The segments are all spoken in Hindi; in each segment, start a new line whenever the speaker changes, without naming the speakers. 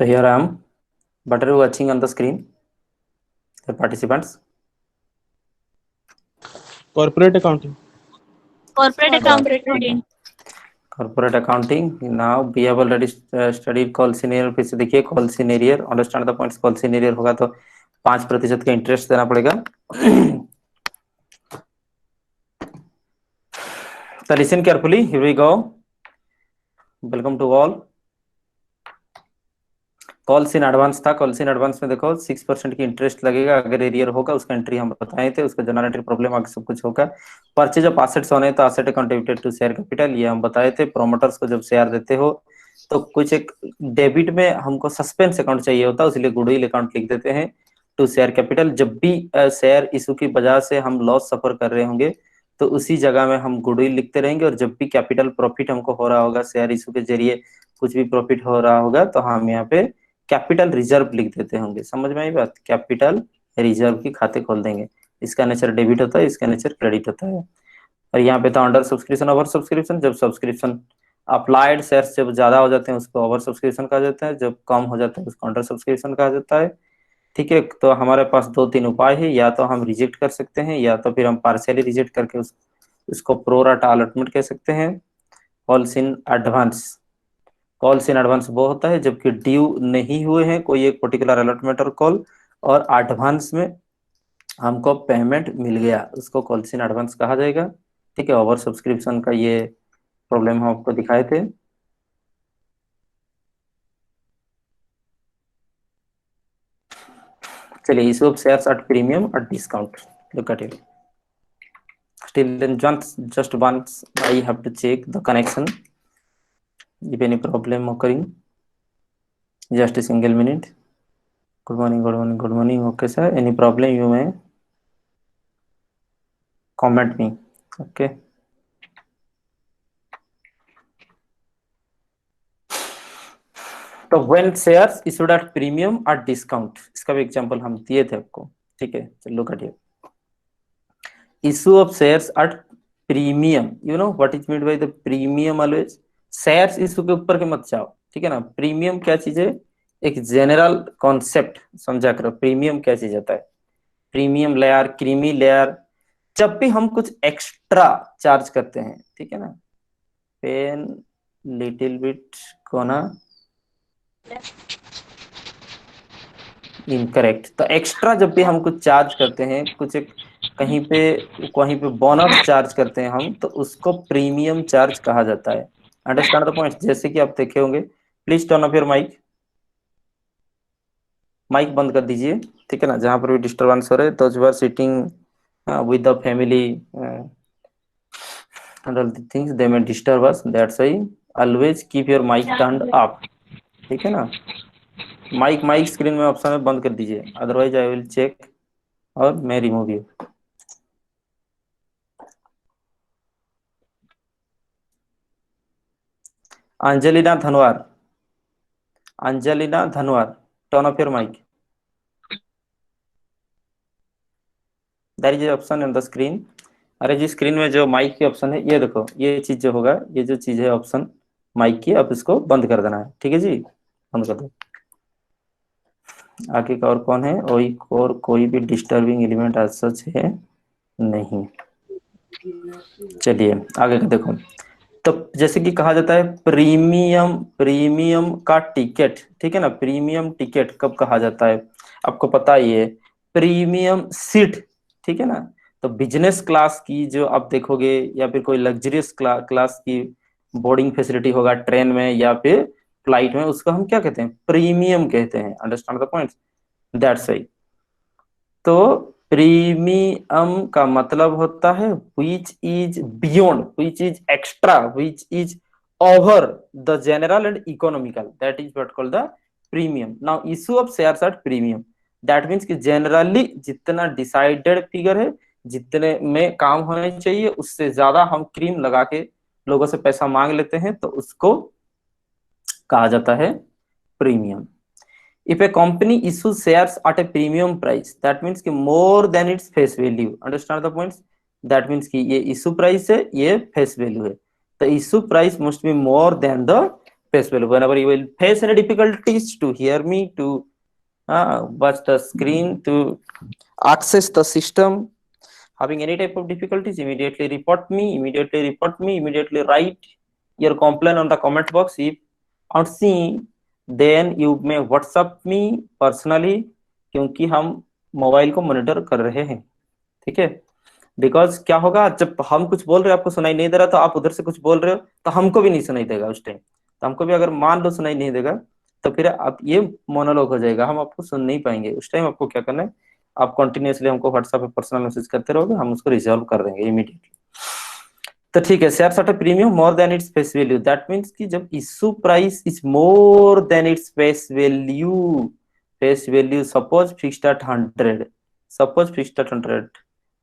So here I am. What are you watching on the screen? The participants.
Corporate accounting.
Corporate accounting.
Corporate accounting. Now we have already studied call senior. फिर से देखिए call senior. Understand the points. Call senior होगा तो 5% का इंटरेस्ट देना पड़ेगा. So listen carefully. Here we go. Welcome to all. Calls in advance था. कॉल्स इन एडवांस में देखो 6% की इंटरेस्ट लगेगा अगर एरियर होगा. उसका एंट्री हम बताए थे. उसका जनरल एंट्री प्रॉब्लम आगे सब कुछ होगा. परचेज ऑफ एसेट्स होने तो asset contributed to share capital ये हम बताए थे. प्रोमोटर्स को जब शेयर देते हो तो कुछ एक डेबिट में हमको सस्पेंस अकाउंट चाहिए होता है, इसलिए गुडविल अकाउंट लिख देते हैं टू शेयर कैपिटल. जब भी शेयर इशू की वजह से हम लॉस सफर कर रहे होंगे तो उसी जगह में हम गुडविल लिखते रहेंगे. और जब भी कैपिटल प्रॉफिट हमको हो रहा होगा शेयर इशू के जरिए कुछ भी प्रॉफिट हो रहा होगा तो हम यहाँ पे कैपिटल रिजर्व लिख देते होंगे. समझ में आई बात? कैपिटल रिजर्व की खाते खोल देंगे. इसका नेचर डेबिट होता है, इसका नेचर क्रेडिट होता है. और यहाँ पे तो अंडर सब्सक्रिप्शन ओवर सब्सक्रिप्शन. जब सब्सक्रिप्शन अप्लाइड शेयर्स जब ज्यादा हो जाते हैं उसको ओवर सब्सक्रिप्शन कहा जाता है, जब कम हो जाते हैं उसको अंडर सब्सक्रिप्शन कहा जाता है. ठीक है, तो हमारे पास 2-3 उपाय है. या तो हम रिजेक्ट कर सकते हैं या तो फिर हम पार्शियली रिजेक्ट करके उसको प्रो राटा अलॉटमेंट कह सकते हैं. Calls in advance. Calls in advance वो होता है जबकि ड्यू नहीं हुए हैं कोई एक पर्टिकुलर अलॉटमेंट और कॉल और एडवांस में हमको पेमेंट मिल गया, उसको कॉल्स इन एडवांस कहा जाएगा. ठीक है, ओवर सब्सक्रिप्शन का ये प्रॉब्लम हम आपको दिखाए थे. चलिए, issue of shares at premium at discount. Look at it. Still then just once I have to check the connection if any problem occurring. Just a single minute. Good morning, good morning, good morning. Okay sir, any problem you may comment me. Okay. तो when shares issued at premium at discount, इसका भी एग्जांपल हम दिए थे आपको. ठीक है, चलो करिए. Issue of shares at premium, you know what is meant by the premium always. Shares issue के ऊपर के मत जाओ. ठीक है ना. प्रीमियम क्या चीज है? एक जनरल कॉन्सेप्ट समझा करो. प्रीमियम क्या चीज होता है? Premium layer, creamy layer. जब भी हम कुछ एक्स्ट्रा चार्ज करते हैं, ठीक है ना, पेन लिटिल बिट कोना इनकरेक्ट. तो एक्स्ट्रा जब भी हम कुछ चार्ज करते हैं, कुछ एक कहीं पे बोनस चार्ज करते हैं हम, तो उसको प्रीमियम चार्ज कहा जाता है. Understand the point. जैसे कि आप देखे होंगे, please turn off your mic. Mic बंद कर दीजिए. ठीक है ना. जहां पर भी डिस्टर्बेंस हो रहे तो you are sitting with the family and all the things they may disturb us. That's why always keep your mic turned up. ठीक है ना. माइक स्क्रीन में ऑप्शन में बंद कर दीजिए, अदरवाइज आई विल चेक और मैं remove you. Angelina Dhanwar. Angelina Dhanwar, turn off your mic. There is option on the screen. अरे जी, स्क्रीन में जो माइक की ऑप्शन है, ये देखो, ये चीज जो होगा, ये जो चीज है ऑप्शन माइक की, अब इसको बंद कर देना है. ठीक है जी, बंद कर दो. आगे का और कौन है? और कोई भी डिस्टर्बिंग एलिमेंट आज सच है नहीं. चलिए आगे का देखो. तो जैसे कि कहा जाता है प्रीमियम का टिकट. ठीक है ना. प्रीमियम टिकट कब कहा जाता है आपको पता ही है. Premium seat. ठीक है ना. तो बिजनेस क्लास की जो आप देखोगे या फिर कोई लग्जरियस क्लास की बोर्डिंग फैसिलिटी होगा ट्रेन में या फिर फ्लाइट में, उसको हम क्या कहते हैं? प्रीमियम कहते हैं. Understand the point. That's why. तो प्रीमियम का मतलब होता है which is beyond, which is extra, which is over the general and economical. That is what called the premium. Now issue of shares at premium. That means कि generally जितना डिसाइडेड फिगर है, जितने में काम होने चाहिए उससे ज्यादा हम क्रीम लगा के लोगों से पैसा मांग लेते हैं, तो उसको कहा जाता है premium. If a company issues shares at a premium price, that means कि more than its face value. Understand the points? That means कि ये issue price है, ये face value है. The issue price must be more than the face value. Whenever you will face any difficulties to hear me, to watch the screen, to access the system, having any type of difficulties, immediately report me, immediately write your complaint on the comment box. If not see, then you may WhatsApp me personally, क्योंकि हम मोबाइल को मॉनिटर कर रहे हैं, ठीक है। बिकॉज क्या होगा, जब हम कुछ बोल रहे हैं आपको सुनाई नहीं दे रहा, तो आप उधर से कुछ बोल रहे हो तो हमको भी नहीं सुनाई देगा उस टाइम। तो हमको भी अगर मान लो सुनाई नहीं देगा, तो फिर आप ये मोनोलॉग हो जाएगा, हम आपको सुन नहीं पाएंगे। उस टाइम आपको क्या करना है, आप कंटिन्यूअसली हमको व्हाट्सएप पे पर्सनल मैसेज करते रहोगे, हम उसको रिजॉल्व कर देंगे इमीडिएटली। तो ठीक है, share certain premium more than its face value, that means कि जब issue price is more than its face value suppose fixed at 100,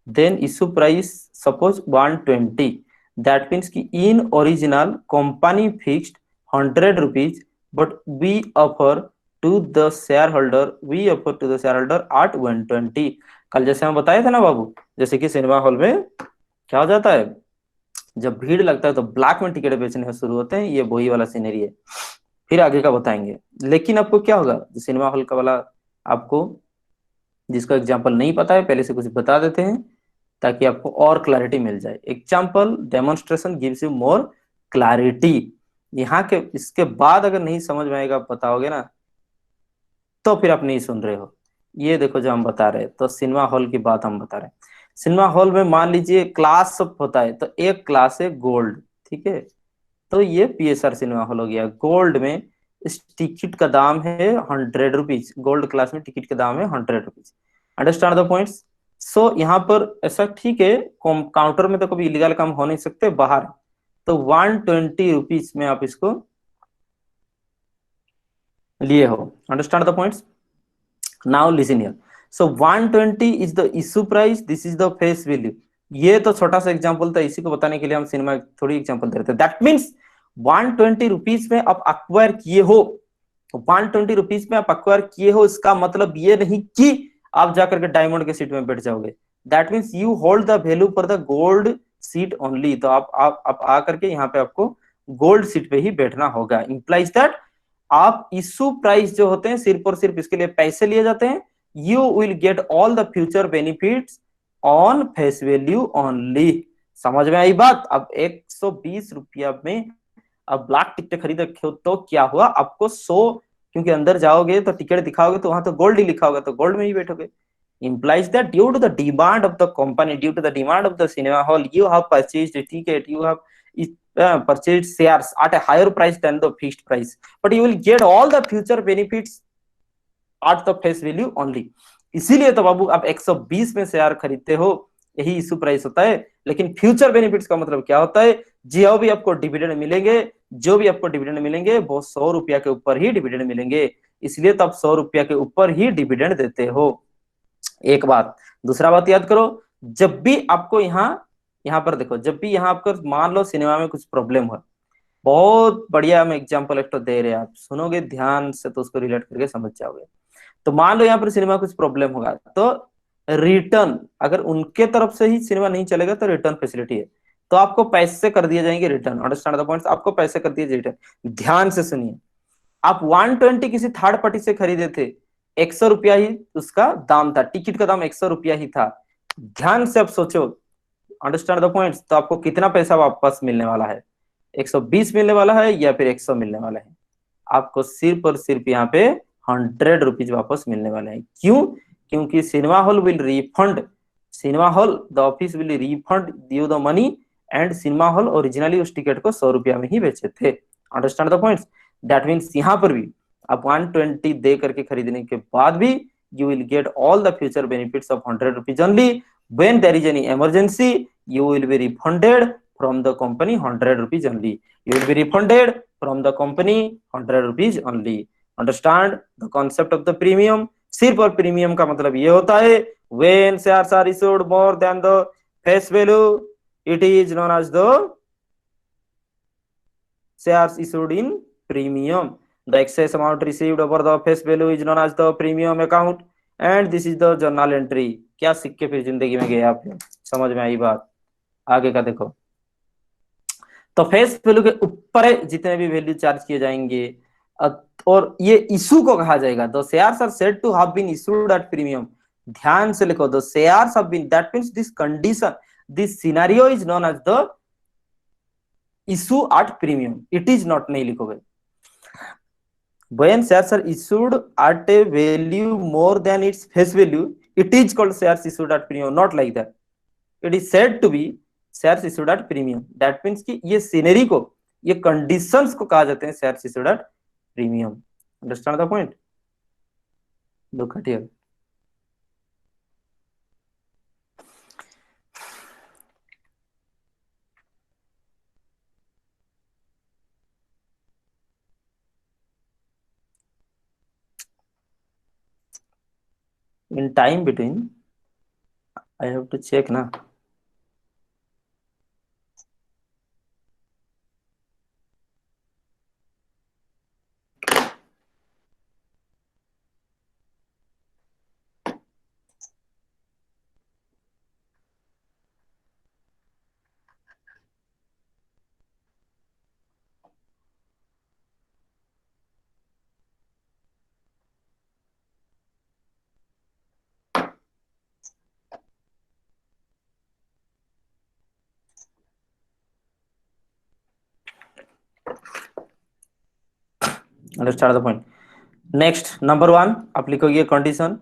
then issue price suppose 120, that means कि in original company fixed 100 rupees, but we offer to the shareholder at 120। कल जैसे हम बताए थे ना बाबू, जैसे कि सिनेमा हॉल में क्या हो जाता है, जब भीड़ लगता है तो ब्लैक में टिकट बेचने शुरू होते हैं, ये वही वाला सीनरी है, फिर आगे का बताएंगे। लेकिन आपको क्या होगा, सिनेमा हॉल का वाला आपको जिसको एग्जाम्पल नहीं पता है पहले से कुछ बता देते हैं ताकि आपको और क्लैरिटी मिल जाए। Example demonstration gives you more clarity. यहाँ के इसके बाद अगर नहीं समझ में आएगा, आप बताओगे ना, तो फिर आप नहीं सुन रहे हो। ये देखो जो हम बता रहे हैं, तो सिनेमा हॉल की बात हम बता रहे हैं। सिनेमा हॉल में मान लीजिए क्लास सब होता है, तो एक क्लास है गोल्ड, ठीक है, तो ये PSR सिनेमा हॉल हो गया। गोल्ड में इस टिकट का दाम है 100 रुपीज, गोल्ड क्लास में टिकट का दाम है 100 रुपीज। Understand the points. सो यहाँ पर ऐसा ठीक है, काउंटर में तो कभी इलीगल काम हो नहीं सकते, बाहर तो 120 रुपीज में आप इसको लिए हो। Understand the points. Now listen here. So 120 is the issue price, this is the face value. ये तो छोटा सा एग्जांपल था, इसी को बताने के लिए हम सिनेमा थोड़ी एग्जांपल दे रहे थे। दैट मींस 120 रुपीज में आप अक्वायर किए हो, 120 रुपीज में आप अक्वायर किए हो, इसका मतलब ये नहीं कि आप जाकर के डायमंड के सीट में बैठ जाओगे। That means you hold the value for the gold seat only. तो आप आकर के यहाँ पे आपको गोल्ड सीट पे ही बैठना होगा। इंप्लाइज दैट आप इशू प्राइस जो होते हैं सिर्फ और सिर्फ इसके लिए पैसे लिए जाते हैं। You will get all the future benefits on face value only. समझ में आई बात। अब 120 रुपया में अब ब्लैक टिकट खरीद रखे हो तो क्या हुआ, आपको 100, क्योंकि अंदर जाओगे तो टिकट दिखाओगे तो वहां तो गोल्ड ही लिखा होगा, तो गोल्ड में ही बैठोगे। implies that due to the demand of the company, due to the demand of the cinema hall, you have purchased a ticket, you have purchased shares at a higher price than the fixed price, but you will get all the future benefits at the face value only। इसीलिए तो बाबू आप 120 में शेयर खरीदते हो, यही इशू प्राइस होता है। लेकिन फ्यूचर बेनिफिट्स का मतलब क्या होता है, जो भी आपको डिविडेंड मिलेंगे, वो 100 रुपया के ऊपर ही डिविडेंड मिलेंगे। इसलिए तो आप 100 रुपया के ऊपर ही डिविडेंड देते हो। एक बात। दूसरा बात याद करो, जब भी आपको यहाँ पर देखो, जब भी यहाँ आपको मान लो सिनेमा में कुछ प्रॉब्लम हो, बहुत बढ़िया हम एग्जांपल एक तो दे रहे हैं, आप सुनोगे ध्यान से तो उसको रिलेट करके समझ जाओगे। तो मान लो यहाँ पर सिनेमा कुछ प्रॉब्लम होगा, तो रिटर्न, अगर उनके तरफ से ही सिनेमा नहीं चलेगा तो रिटर्न फैसिलिटी है, तो आपको पैसे कर दिए जाएंगे रिटर्न। Understand the points. आपको पैसे कर दिए रिटर्न। ध्यान से सुनिए, आप 120 किसी थर्ड पार्टी से खरीदे थे, 100 रुपया ही उसका दाम था, टिकट का दाम 100 रुपया ही था। ध्यान से आप सोचो, अंडरस्टैंड द पॉइंट्स। तो आपको कितना पैसा वापस मिलने वाला है, 120 मिलने वाला है या फिर 100 मिलने वाला है? आपको सिर्फ और सिर्फ यहाँ पे 100 रुपीज वापस मिलने वाले हैं। क्यों? क्योंकि cinema hall will refund, cinema hall the office will refund you the money, and cinema hall originally उस टिकट को 100 रुपया में ही बेचे थे। Understand the points. That means यहाँ पर भी आप 120 दे करके खरीदने के बाद भी you will get all the future benefits of 100 rupees only. When there is any emergency, you will be refunded from the company 100 rupees only. You will be refunded from the company 100 rupees only. Understand the concept of the premium? सिर्फ और प्रीमियम का मतलब ये होता है, when shares are issued more than the face value, it is known as the shares issued in premium. The excess amount received over the face value is known as the premium account, and this is the journal entry। क्या सिक्के फिर जिंदगी में गए आप? समझ में आई बात? आगे का देखो। तो फेस वैल्यू के पर जितने भी वैल्यू चार्ज किए जाएंगे, और ये इशू को कहा जाएगा the shares are said to have been issued at premium. ध्यान से लिखो, the shares have been, that means this condition, this scenario is known as the issue at premium, it is not, नहीं लिखोगे। When shares are issued at a value more than its face value, it is called shares issued at premium, not like that. It is said to be shares issued at premium. That means कि ये सीनरी को, ये कंडीशंस को कहा जाते हैं shares issued at premium. Understand the point? Look at here. In time between, I have to check ना. Understand the point? Next, number one, आप लिखोगे condition.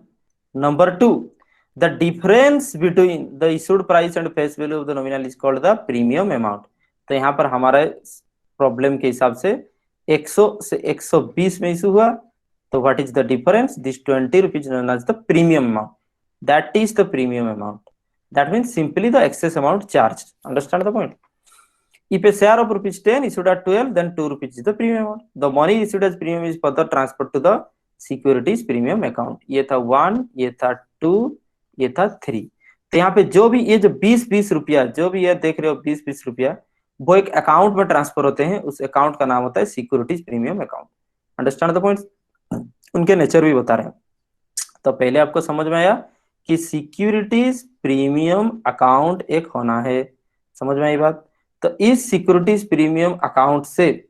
Number two, the difference between the issued price and face value of the nominal is called the premium amount. तो यहाँ पर हमारे प्रॉब्लम के हिसाब से 100 से 120 में इशू हुआ, तो what is the difference? This 20 rupees known as the premium amount. That is the premium amount. That means simply the excess amount charged. Understand the point? If a share of rupees 10 issued at 12, then 2 rupees is the premium amount. The money issued as premium is further transferred to the securities premium account. ये था 1, ये था 2, ये था 3। तो यहाँ पे जो भी ये जो 20-20 रुपया जो भी ये देख रहे हो 20-20 रुपया, वो एक अकाउंट में ट्रांसफर होते हैं, उस अकाउंट का नाम होता है securities premium account. Understand the points? उनके नेचर भी बता रहे हैं। तो पहले आपको समझ में आया कि सिक्योरिटीज प्रीमियम अकाउंट एक होना है, समझ में आई बात? तो इस सिक्योरिटीज प्रीमियम अकाउंट से,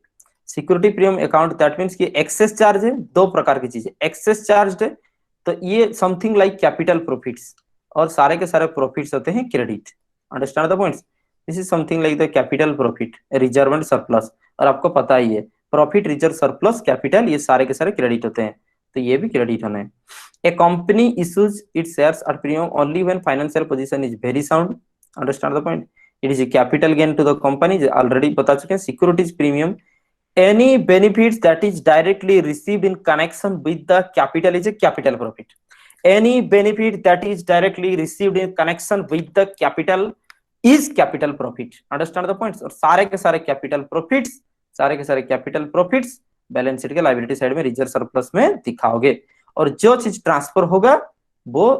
security premium account that means कि एक्सेस चार्ज है, दो प्रकार की चीजें, एक्सेस चार्ज है तो ये समथिंग लाइक कैपिटल प्रॉफिट्स, और सारे के सारे प्रॉफिट्स होते हैं credit. Understand the points? This is something like the capital profit, reserve and surplus, और आपको पता ही है प्रॉफिट, रिजर्व, सरप्लस, कैपिटल, ये सारे के सारे क्रेडिट होते हैं, तो ये भी क्रेडिट होना है। A company issues its shares at premium only when financial position is very sound. Understand the point? It is a capital gain to the company, already बता चुके हैं। Securities premium, any benefits that is directly received in connection with the capital is a capital profit. Any benefit that is directly received in connection with the capital is capital profit. Understand the points? और सारे के सारे capital profits, सारे के सारे capital profits बैलेंस शीट के लायबिलिटी साइड में रिजर्व सरप्लस में दिखाओगे, और जो चीज ट्रांसफर होगा वो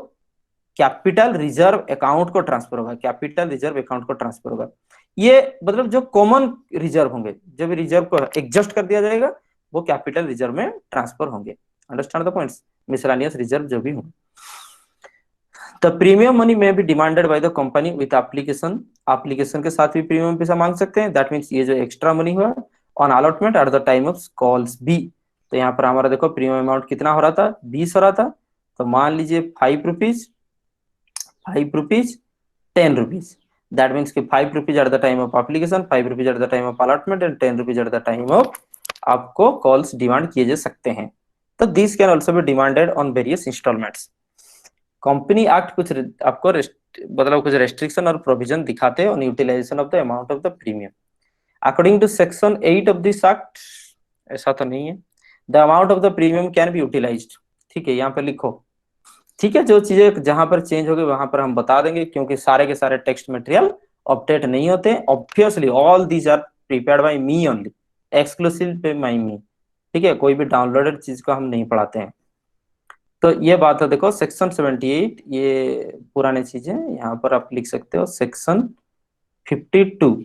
कैपिटल रिजर्व अकाउंट को ट्रांसफर होगा, कैपिटल रिजर्व अकाउंट को ट्रांसफर होगा। ये मतलब जो कॉमन रिजर्व होंगे, जब रिजर्व को एडजस्ट कर दिया जाएगा वो कैपिटल रिजर्व में ट्रांसफर होंगे। Understand the points? Miscellaneous reserve जो भी होंगे। द प्रीमियम मनी में B demanded by the company with application, application के साथ भी प्रीमियम पैसा मांग सकते हैं। दैट मींस ये जो एक्स्ट्रा मनी हुआ on allotment at the time of calls be. तो यहाँ पर हमारा देखो प्रीमियम अमाउंट कितना हो रहा था, 20 हो रहा था, तो मान लीजिए 5 रुपीज, 10 रुपीज। That means कि 5 rupees at the time of application, 5 rupees at the time of allotment and 10 rupees at the time of आपको calls डिमांड किए जा सकते हैं। तो these can also be demanded on various installments. Company act कुछ आपको मतलब कुछ रेस्ट्रिक्शन और प्रोविजन दिखाते हैं on utilization of the amount of the premium. According to section 8 of this act, ऐसा तो नहीं है, the amount of the premium can be utilized. ठीक है, यहाँ पे लिखो, ठीक है, जो चीजें जहां पर चेंज होगी वहां पर हम बता देंगे, क्योंकि सारे के सारे टेक्स्ट मटेरियल अपडेट नहीं होते। Obviously all these are prepared by me only, exclusive pay my me. ठीक है, कोई भी डाउनलोडेड चीज को हम नहीं पढ़ाते हैं। तो ये बात है, देखो सेक्शन 78, ये पुरानी चीजें यहाँ पर आप लिख सकते हो। सेक्शन 52,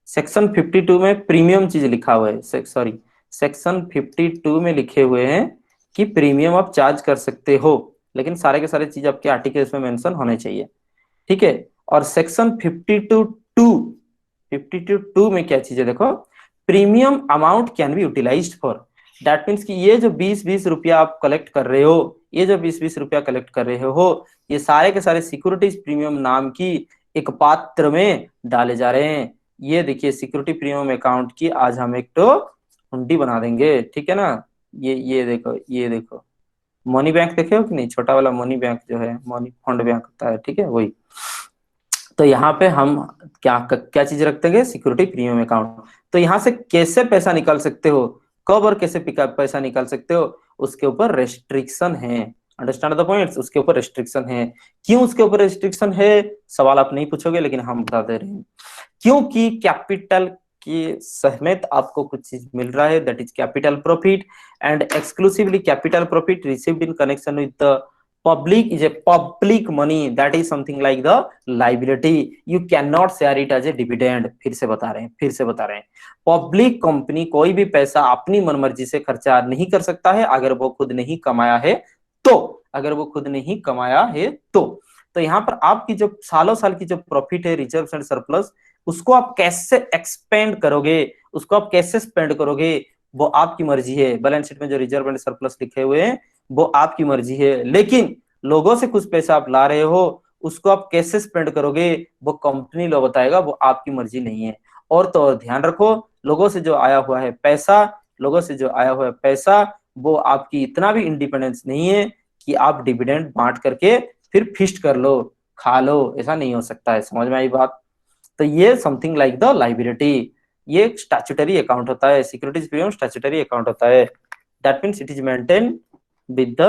सेक्शन 52 में प्रीमियम चीज लिखा हुआ है, सॉरी सेक्शन 52 में लिखे हुए हैं कि प्रीमियम आप चार्ज कर सकते हो, लेकिन सारे के सारे चीज आपके आर्टिकल्स में मेंशन होने चाहिए। ठीक है, और सेक्शन 52(2) में क्या चीज है देखो, premium amount can be utilized for. That means कि ये जो 20-20 रुपया आप कलेक्ट कर रहे हो, ये जो 20-20 रुपया कलेक्ट कर रहे हो, ये सारे के सारे सिक्योरिटीज प्रीमियम नाम की एक पात्र में डाले जा रहे हैं। ये देखिए सिक्योरिटी प्रीमियम अकाउंट की आज हम एक तो हुंडी बना देंगे, ठीक है ना। ये देखो, ये देखो मनी बैंक देखे हो कि नहीं, छोटा वाला मनी बैंक जो है, मनी फंड बैंक होता है, ठीक है वही। तो यहाँ पे हम क्या क्या चीज रखते हैं, सिक्योरिटी प्रीमियम अकाउंट। तो यहाँ से कैसे पैसा निकाल सकते हो, कब और कैसे पैसा निकाल सकते हो, उसके ऊपर रेस्ट्रिक्शन है। अंडरस्टैंड द पॉइंट्स, उसके ऊपर रेस्ट्रिक्शन है। क्यों उसके ऊपर रेस्ट्रिक्शन है, सवाल आप नहीं पूछोगे लेकिन हम बता दे रहे हैं। क्योंकि कैपिटल की समेत आपको कुछ चीज मिल रहा है, that is capital profit, and exclusively capital profit received in connection with the public is a public money, that is something like the liability, you cannot share it as a dividend। फिर से बता रहे हैं, पब्लिक कंपनी कोई भी पैसा अपनी मनमर्जी से खर्चा नहीं कर सकता है अगर वो खुद नहीं कमाया है तो, अगर वो खुद नहीं कमाया है तो यहाँ पर आपकी जो सालों साल की जो प्रॉफिट है, रिजर्व एंड सरप्लस, उसको आप कैसे एक्सपेंड करोगे, उसको आप कैसे स्पेंड करोगे, वो आपकी मर्जी है। बैलेंस शीट में जो रिजर्व एंड सरप्लस लिखे हुए हैं वो आपकी मर्जी है, लेकिन लोगों से कुछ पैसा आप ला रहे हो, उसको आप कैसे स्पेंड करोगे वो कंपनी लो बताएगा, वो आपकी मर्जी नहीं है। और तो और ध्यान रखो, लोगों से जो आया हुआ है पैसा, लोगों से जो आया हुआ है पैसा, वो आपकी इतना भी इंडिपेंडेंस नहीं है कि आप डिविडेंड बांट करके फिर फिस्ट कर लो, खा लो, ऐसा नहीं हो सकता है। समझ में आई बात। तो ये समथिंग लाइक द लाइबिलिटी, ये स्टैट्यूटरी अकाउंट होता है, सिक्योरिटीज प्रीमियम स्टैट्यूटरी अकाउंट होता है। That means it is maintain with the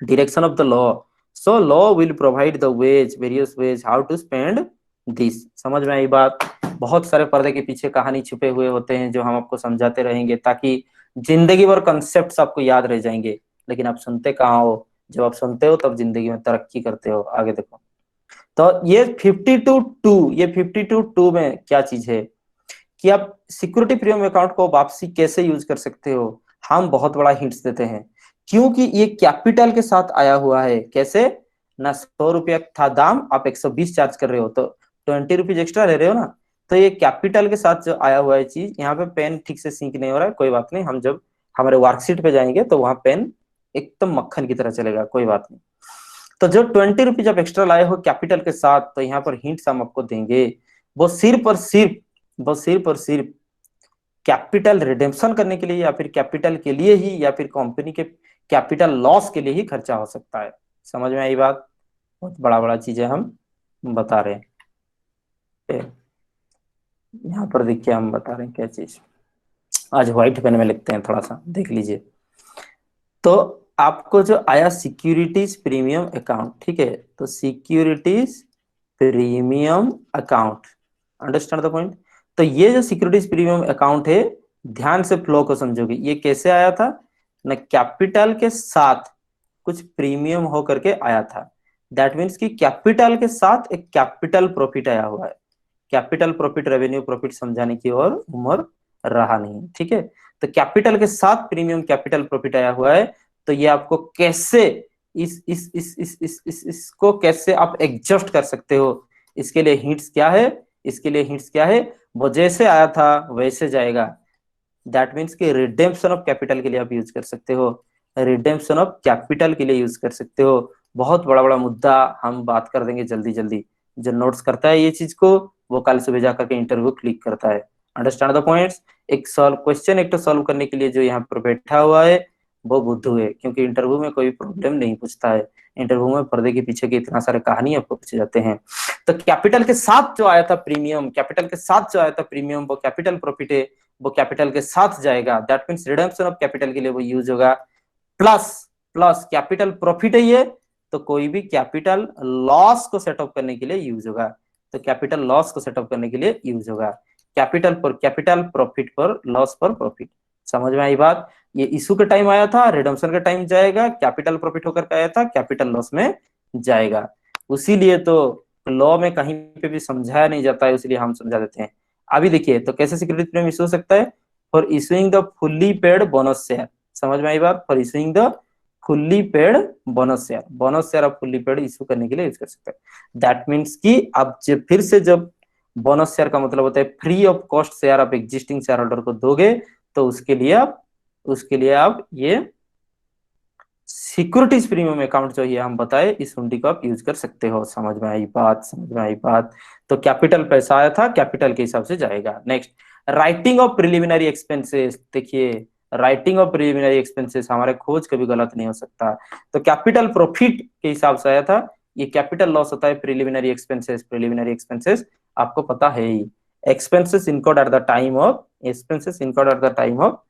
direction of the law, so law will provide the various ways how to spend this। समझ में आई बात। बहुत सारे पर्दे के पीछे कहानी छुपे हुए होते हैं जो हम आपको समझाते रहेंगे ताकि जिंदगी भर कॉन्सेप्ट्स आपको याद रह जाएंगे, लेकिन आप सुनते कहाँ हो, जब आप सुनते हो तब जिंदगी में तरक्की करते हो। आगे देखो, तो ये 52(2), ये 52(2) में क्या चीज है कि आप सिक्योरिटी प्रीमियम अकाउंट को वापसी कैसे यूज कर सकते हो। हम बहुत बड़ा हिंट्स देते हैं, क्योंकि ये कैपिटल के साथ आया हुआ है। कैसे ना, 100 रुपया था दाम, आप 120 चार्ज कर रहे हो तो 20 रुपीज एक्स्ट्रा ले रहे हो ना। तो ये कैपिटल के साथ जो आया हुआ है चीज, यहाँ पे पेन ठीक से सिंक नहीं हो रहा है, कोई बात नहीं, हम जब हमारे वर्कशीट पे जाएंगे तो वहां पेन एकदम मक्खन की तरह चलेगा, कोई बात नहीं। तो जो 20 रुपीज आप एक्स्ट्रा लाए हो कैपिटल के साथ, तो यहाँ पर हिंट्स हम आपको देंगे, वो सिर्फ और सिर्फ कैपिटल रिडेम्पशन करने के लिए, या फिर कैपिटल के लिए ही, या फिर कंपनी के कैपिटल लॉस के लिए ही खर्चा हो सकता है। समझ में आई बात। बहुत बड़ा बड़ा चीजें हम बता रहे हैं। यहाँ पर देखिए हम बता रहे हैं क्या चीज, आज व्हाइट पेन में लिखते हैं, थोड़ा सा देख लीजिए। तो आपको जो आया सिक्योरिटीज प्रीमियम अकाउंट, ठीक है, तो securities premium account, understand the point. तो ये जो सिक्योरिटीज प्रीमियम अकाउंट है, ध्यान से फ्लो को समझोगे, ये कैसे आया था ना, कैपिटल के साथ कुछ प्रीमियम हो करके आया था। दैट मीन्स कि कैपिटल के साथ एक कैपिटल प्रॉफिट आया हुआ है। कैपिटल प्रॉफिट, रेवेन्यू प्रॉफिट समझाने की और उम्र रहा नहीं, ठीक है। तो कैपिटल के साथ प्रीमियम कैपिटल प्रॉफिट आया हुआ है, तो ये आपको कैसे इसको कैसे आप एडजस्ट कर सकते हो, इसके लिए हिंट्स क्या है, इसके लिए हिंट्स क्या है, वो जैसे आया था वैसे जाएगा। दैट मीन्स कि रिडेम्पशन ऑफ कैपिटल के लिए आप यूज कर सकते हो, रिडेम्पशन ऑफ कैपिटल के लिए यूज कर सकते हो। बहुत बड़ा बड़ा मुद्दा हम बात कर देंगे जल्दी जल्दी। जो नोट्स करता है ये चीज को, वो कल सुबह जाकर के इंटरव्यू क्लिक करता है। Understand the points. एक सॉल्व क्वेश्चन एक तो सॉल्व करने के लिए जो यहाँ पर बैठा हुआ है वो बुद्धू है, क्योंकि इंटरव्यू में कोई प्रॉब्लम नहीं पूछता है। इंटरव्यू में पर्दे के पीछे के इतना सारे कहानी आपको पूछे जाते हैं। तो कैपिटल के साथ जो आया था प्रीमियम, कैपिटल के साथ जो आया था प्रीमियम, वो कैपिटल प्रॉफिट है, वो कैपिटल के साथ जाएगा। That means redemption of capital के लिए वो यूज होगा। प्लस प्लस कैपिटल प्रॉफिट है ये, तो कोई भी कैपिटल लॉस को सेटअप करने के लिए यूज होगा। तो कैपिटल लॉस को सेटअप करने के लिए यूज होगा। कैपिटल पर कैपिटल, प्रॉफिट पर लॉस पर प्रॉफिट। समझ में आई बात। ये इशू के टाइम आया था, रिडम्पशन का टाइम जाएगा, कैपिटल प्रॉफिट होकर के आया था, कैपिटल लॉस में जाएगा। उसीलिए तो लॉ में कहीं पे भी समझाया नहीं जाता है, इसलिए हम समझा देते हैं। अभी देखिए तो कैसे सिक्योरिटी प्रीमियम इशू हो सकता है, for issuing the fully paid bonus share. समझ में आई बात। For issuing the fully paid bonus share, bonus share आप फुल्ली पेड इशू करने के लिए यूज कर सकते हैं। दैट मीन्स कि आप फिर से जब बोनस शेयर का मतलब होता है फ्री ऑफ कॉस्ट शेयर आप एग्जिस्टिंग शेयर होल्डर को दोगे, तो उसके लिए आप ये सिक्योरिटीज प्रीमियम अकाउंट जो ये हम बताए, इस हुंडी को आप यूज कर सकते हो। समझ में आई बात, समझ में आई बात। तो कैपिटल पैसा आया था, कैपिटल के हिसाब से जाएगा। Next, writing of preliminary expenses. देखिए, राइटिंग ऑफ प्रिलिमिनरी एक्सपेंसेस, हमारे खोज कभी गलत नहीं हो सकता। तो कैपिटल प्रॉफिट के हिसाब से आया था, ये कैपिटल लॉस होता है प्रिलिमिनरी एक्सपेंसेस। प्रिलिमिनरी एक्सपेंसेस आपको पता है ही, expenses incurred at the time of, expenses incurred at the time of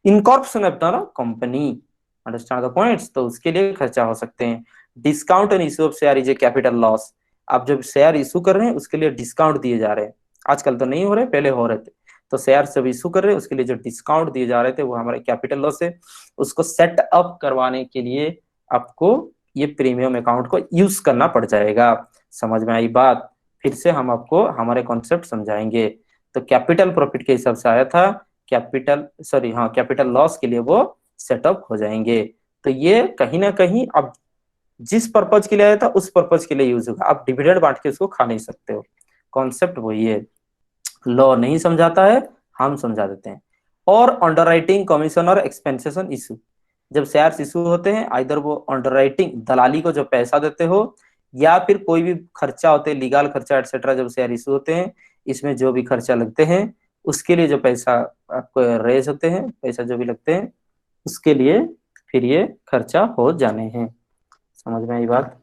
incorporation of the company. Understand the points. तो उसके लिए खर्चा हो सकते हैं। Discount and issue of share is a capital loss. आप जब शेयर इशू कर रहे हैं उसके लिए डिस्काउंट दिए जा रहे हैं, आजकल तो नहीं हो रहे, पहले हो रहे थे। तो शेयर जब इशू कर रहे हैं उसके लिए जो डिस्काउंट दिए जा रहे थे वो हमारे कैपिटल लॉस है। उसको सेट अप करवाने के लिए आपको ये प्रीमियम अकाउंट को यूज करना पड़ जाएगा। समझ में आई बात। फिर से हम आपको हमारे कॉन्सेप्ट समझाएंगे। तो कैपिटल प्रॉफिट के हिसाब से आया था, कैपिटल सॉरी हाँ कैपिटल लॉस के लिए वो सेटअप हो जाएंगे। तो ये कहीं ना कहीं अब जिस पर्पज के लिए आया था उस पर्पज के लिए यूज होगा। आप डिविडेंड बांट के उसको खा नहीं सकते हो। कॉन्सेप्ट वही है। लॉ नहीं समझाता है, हम समझा देते हैं। और अंडरराइटिंग कमीशन और एक्सपेंसेशन इशू, जब शेयर्स इशू होते हैं, आइदर वो अंडरराइटिंग दलाली को जो पैसा देते हो, या फिर कोई भी खर्चा होते हैं, लीगल खर्चा एटसेट्रा, जब शेयर इशू होते हैं, इसमें जो भी खर्चा लगते हैं उसके लिए जो पैसा आपको रेज होते हैं, पैसा जो भी लगते हैं उसके लिए फिर ये खर्चा हो जाने हैं। समझ में आई बात।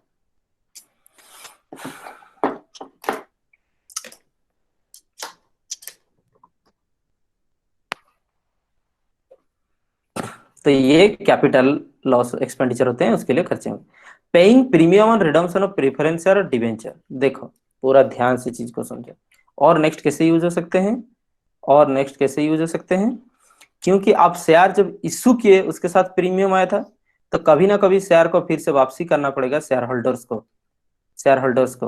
तो ये कैपिटल लॉस एक्सपेंडिचर होते हैं, उसके लिए खर्चे होंगे। Paying premium on redemption of preference और डिवेंचर। देखो पूरा ध्यान से चीज को समझो। और नेक्स्ट कैसे यूज हो सकते हैं, और नेक्स्ट कैसे यूज हो सकते हैं, क्योंकि आप शेयर जब इश्यू किए उसके साथ प्रीमियम आया था, तो कभी ना कभी शेयर को फिर से वापसी करना पड़ेगा शेयर होल्डर्स को, शेयर होल्डर्स को।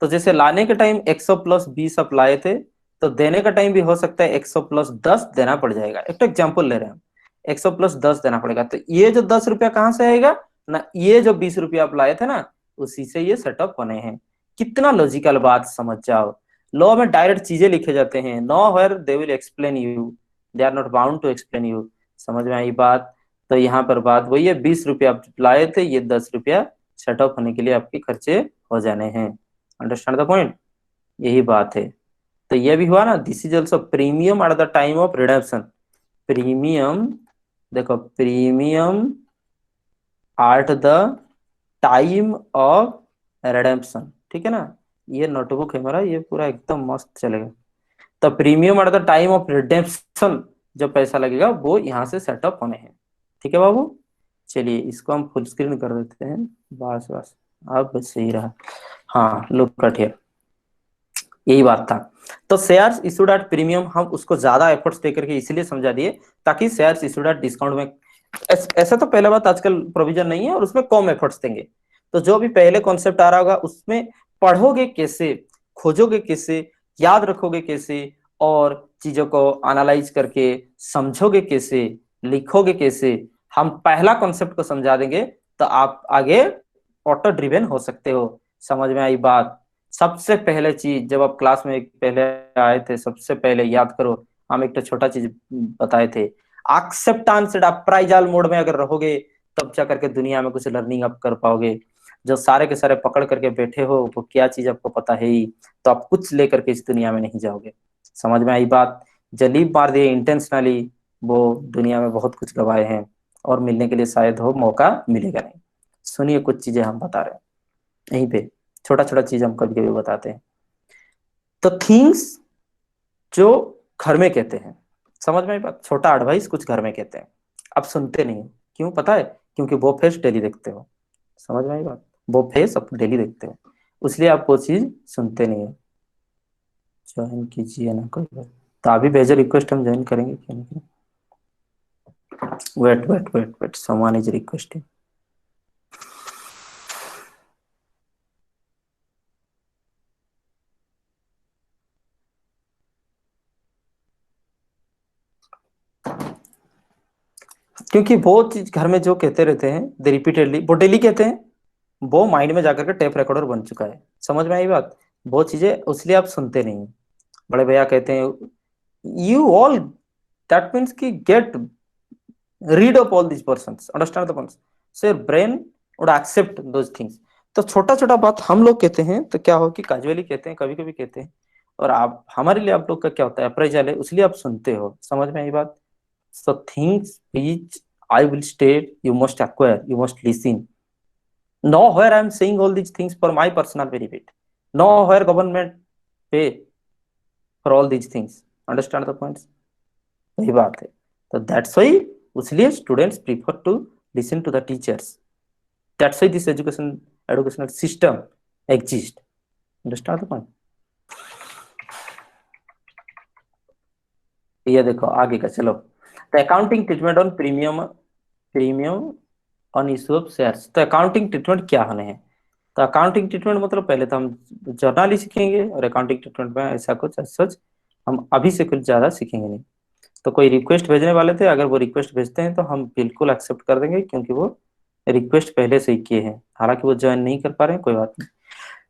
तो जैसे लाने के टाइम 100+20 आप लाए थे, तो देने का टाइम भी हो सकता है 100+10 देना पड़ जाएगा। एक तो एग्जाम्पल ले रहे हैं हम, 100+10 देना पड़ेगा। तो ये जो 10 रुपया कहाँ से आएगा ना, ये जो 20 रुपया आप लाए थे ना, उसी से ये सेटअप बने हैं। कितना लॉजिकल बात, समझ जाओ। लॉ में डायरेक्ट चीजें लिखे जाते हैं, nowhere they will explain you, they are not bound to explain you. समझ में आई बात। तो यहाँ पर बात वही है, 20 रुपया आप लाए थे, ये 10 रुपया सेटअप होने के लिए आपके खर्चे हो जाने हैं। अंडरस्टैंड द पॉइंट, यही बात है। तो ये भी हुआ ना, this is also premium at the time of redemption. Premium, देखो premium at the time of redemption, ठीक है ना। ये नोटबुक है मेरा, ये पूरा एकदम मस्त चलेगा। तो premium at the time of redemption जो पैसा लगेगा वो यहाँ से सेटअप होने हैं। ठीक है बाबू। चलिए इसको हम फुल स्क्रीन कर देते हैं। बस बस, अब सही रहा। हाँ लुक कट हियर, यही बात था। तो शेयर्स इशूड एट प्रीमियम हम उसको ज्यादा एफर्ट्स दे करके इसलिए समझा दिए ताकि शेयर्स इशूड एट डिस्काउंट में ऐसा तो पहला बात आजकल प्रोविजन नहीं है, और उसमें कम एफर्ट्स देंगे। तो जो भी पहले कॉन्सेप्ट आ रहा होगा उसमें पढ़ोगे कैसे, खोजोगे कैसे, याद रखोगे कैसे, और चीजों को एनालाइज करके समझोगे कैसे, लिखोगे कैसे, हम पहला कॉन्सेप्ट को समझा देंगे, तो आप आगे ऑटो ड्रिवन हो सकते हो। समझ में आई बात। सबसे पहले चीज, जब आप क्लास में पहले आए थे, सबसे पहले याद करो, हम एक तो छोटा चीज बताए थे, एक्सेप्टेंस अप्राइजल मोड में अगर रहोगे तब जा करके दुनिया में कुछ लर्निंग आप कर पाओगे। जो सारे के सारे पकड़ करके बैठे हो वो क्या चीज आपको पता है ही, तो आप कुछ लेकर के इस दुनिया में नहीं जाओगे। समझ में आई बात। जो लीप मार दिए इंटेंशनली, वो दुनिया में बहुत कुछ गवाए हैं, और मिलने के लिए शायद हो मौका मिलेगा नहीं। सुनिए कुछ चीजें हम बता रहे हैं यहीं पे, छोटा छोटा चीज हम कभी कभी बताते हैं। तो थिंग्स जो घर में कहते हैं, समझ में आई बात, छोटा एडवाइस कुछ घर में कहते हैं, आप सुनते नहीं हो। क्यों पता है, क्योंकि वो फेस डेली देखते हो। समझ में आई बात, वो फेस आप डेली देखते हो, इसलिए आप वो चीज सुनते नहीं हो। ज्वाइन कीजिए ना कोई बात, तो अभी भेजो रिक्वेस्ट, हम ज्वाइन करेंगे क्यों नहीं। Wait wait wait wait, someone is requesting. क्योंकि वो चीज घर में जो कहते रहते हैं दे रिपीटेडली, वो डेली कहते हैं, वो माइंड में जाकर के टेप रिकॉर्डर बन चुका है। समझ में आई बात। वो चीजें इसलिए आप सुनते नहीं, बड़े भैया कहते हैं you all, that means कि get rid of all these persons, understand the points, so your brain would accept those things. तो छोटा छोटा बात हम लोग कहते हैं तो क्या हो कि कैजुअली कहते हैं, कभी कभी कहते हैं, और आप हमारे लिए आप लोग का क्या होता है अप्रेजल है, उसलिए आप सुनते हो, समझ में आई बात? so things which I will state you must acquire, you must listen. Nowhere I am saying all these things for my personal benefit, nowhere government pay for all these things, understand the points? वही बात है, तो दैट्स वाई, इसलिए students prefer to listen to the teachers, that's why this educational system exist, understand the point? ये देखो आगे का, चलो, the accounting treatment on premium on issue of shares. तो अकाउंटिंग ट्रीटमेंट क्या होने हैं? तो अकाउंटिंग ट्रीटमेंट मतलब पहले तो हम जर्नल ही सीखेंगे, और अकाउंटिंग ट्रीटमेंट में ऐसा कुछ सच हम अभी से कुछ ज्यादा सीखेंगे नहीं। तो कोई रिक्वेस्ट भेजने वाले थे, अगर वो रिक्वेस्ट भेजते हैं तो हम बिल्कुल एक्सेप्ट कर देंगे, क्योंकि वो रिक्वेस्ट पहले से ही किए हैं, हालांकि वो ज्वाइन नहीं कर पा रहे हैं, कोई बात नहीं।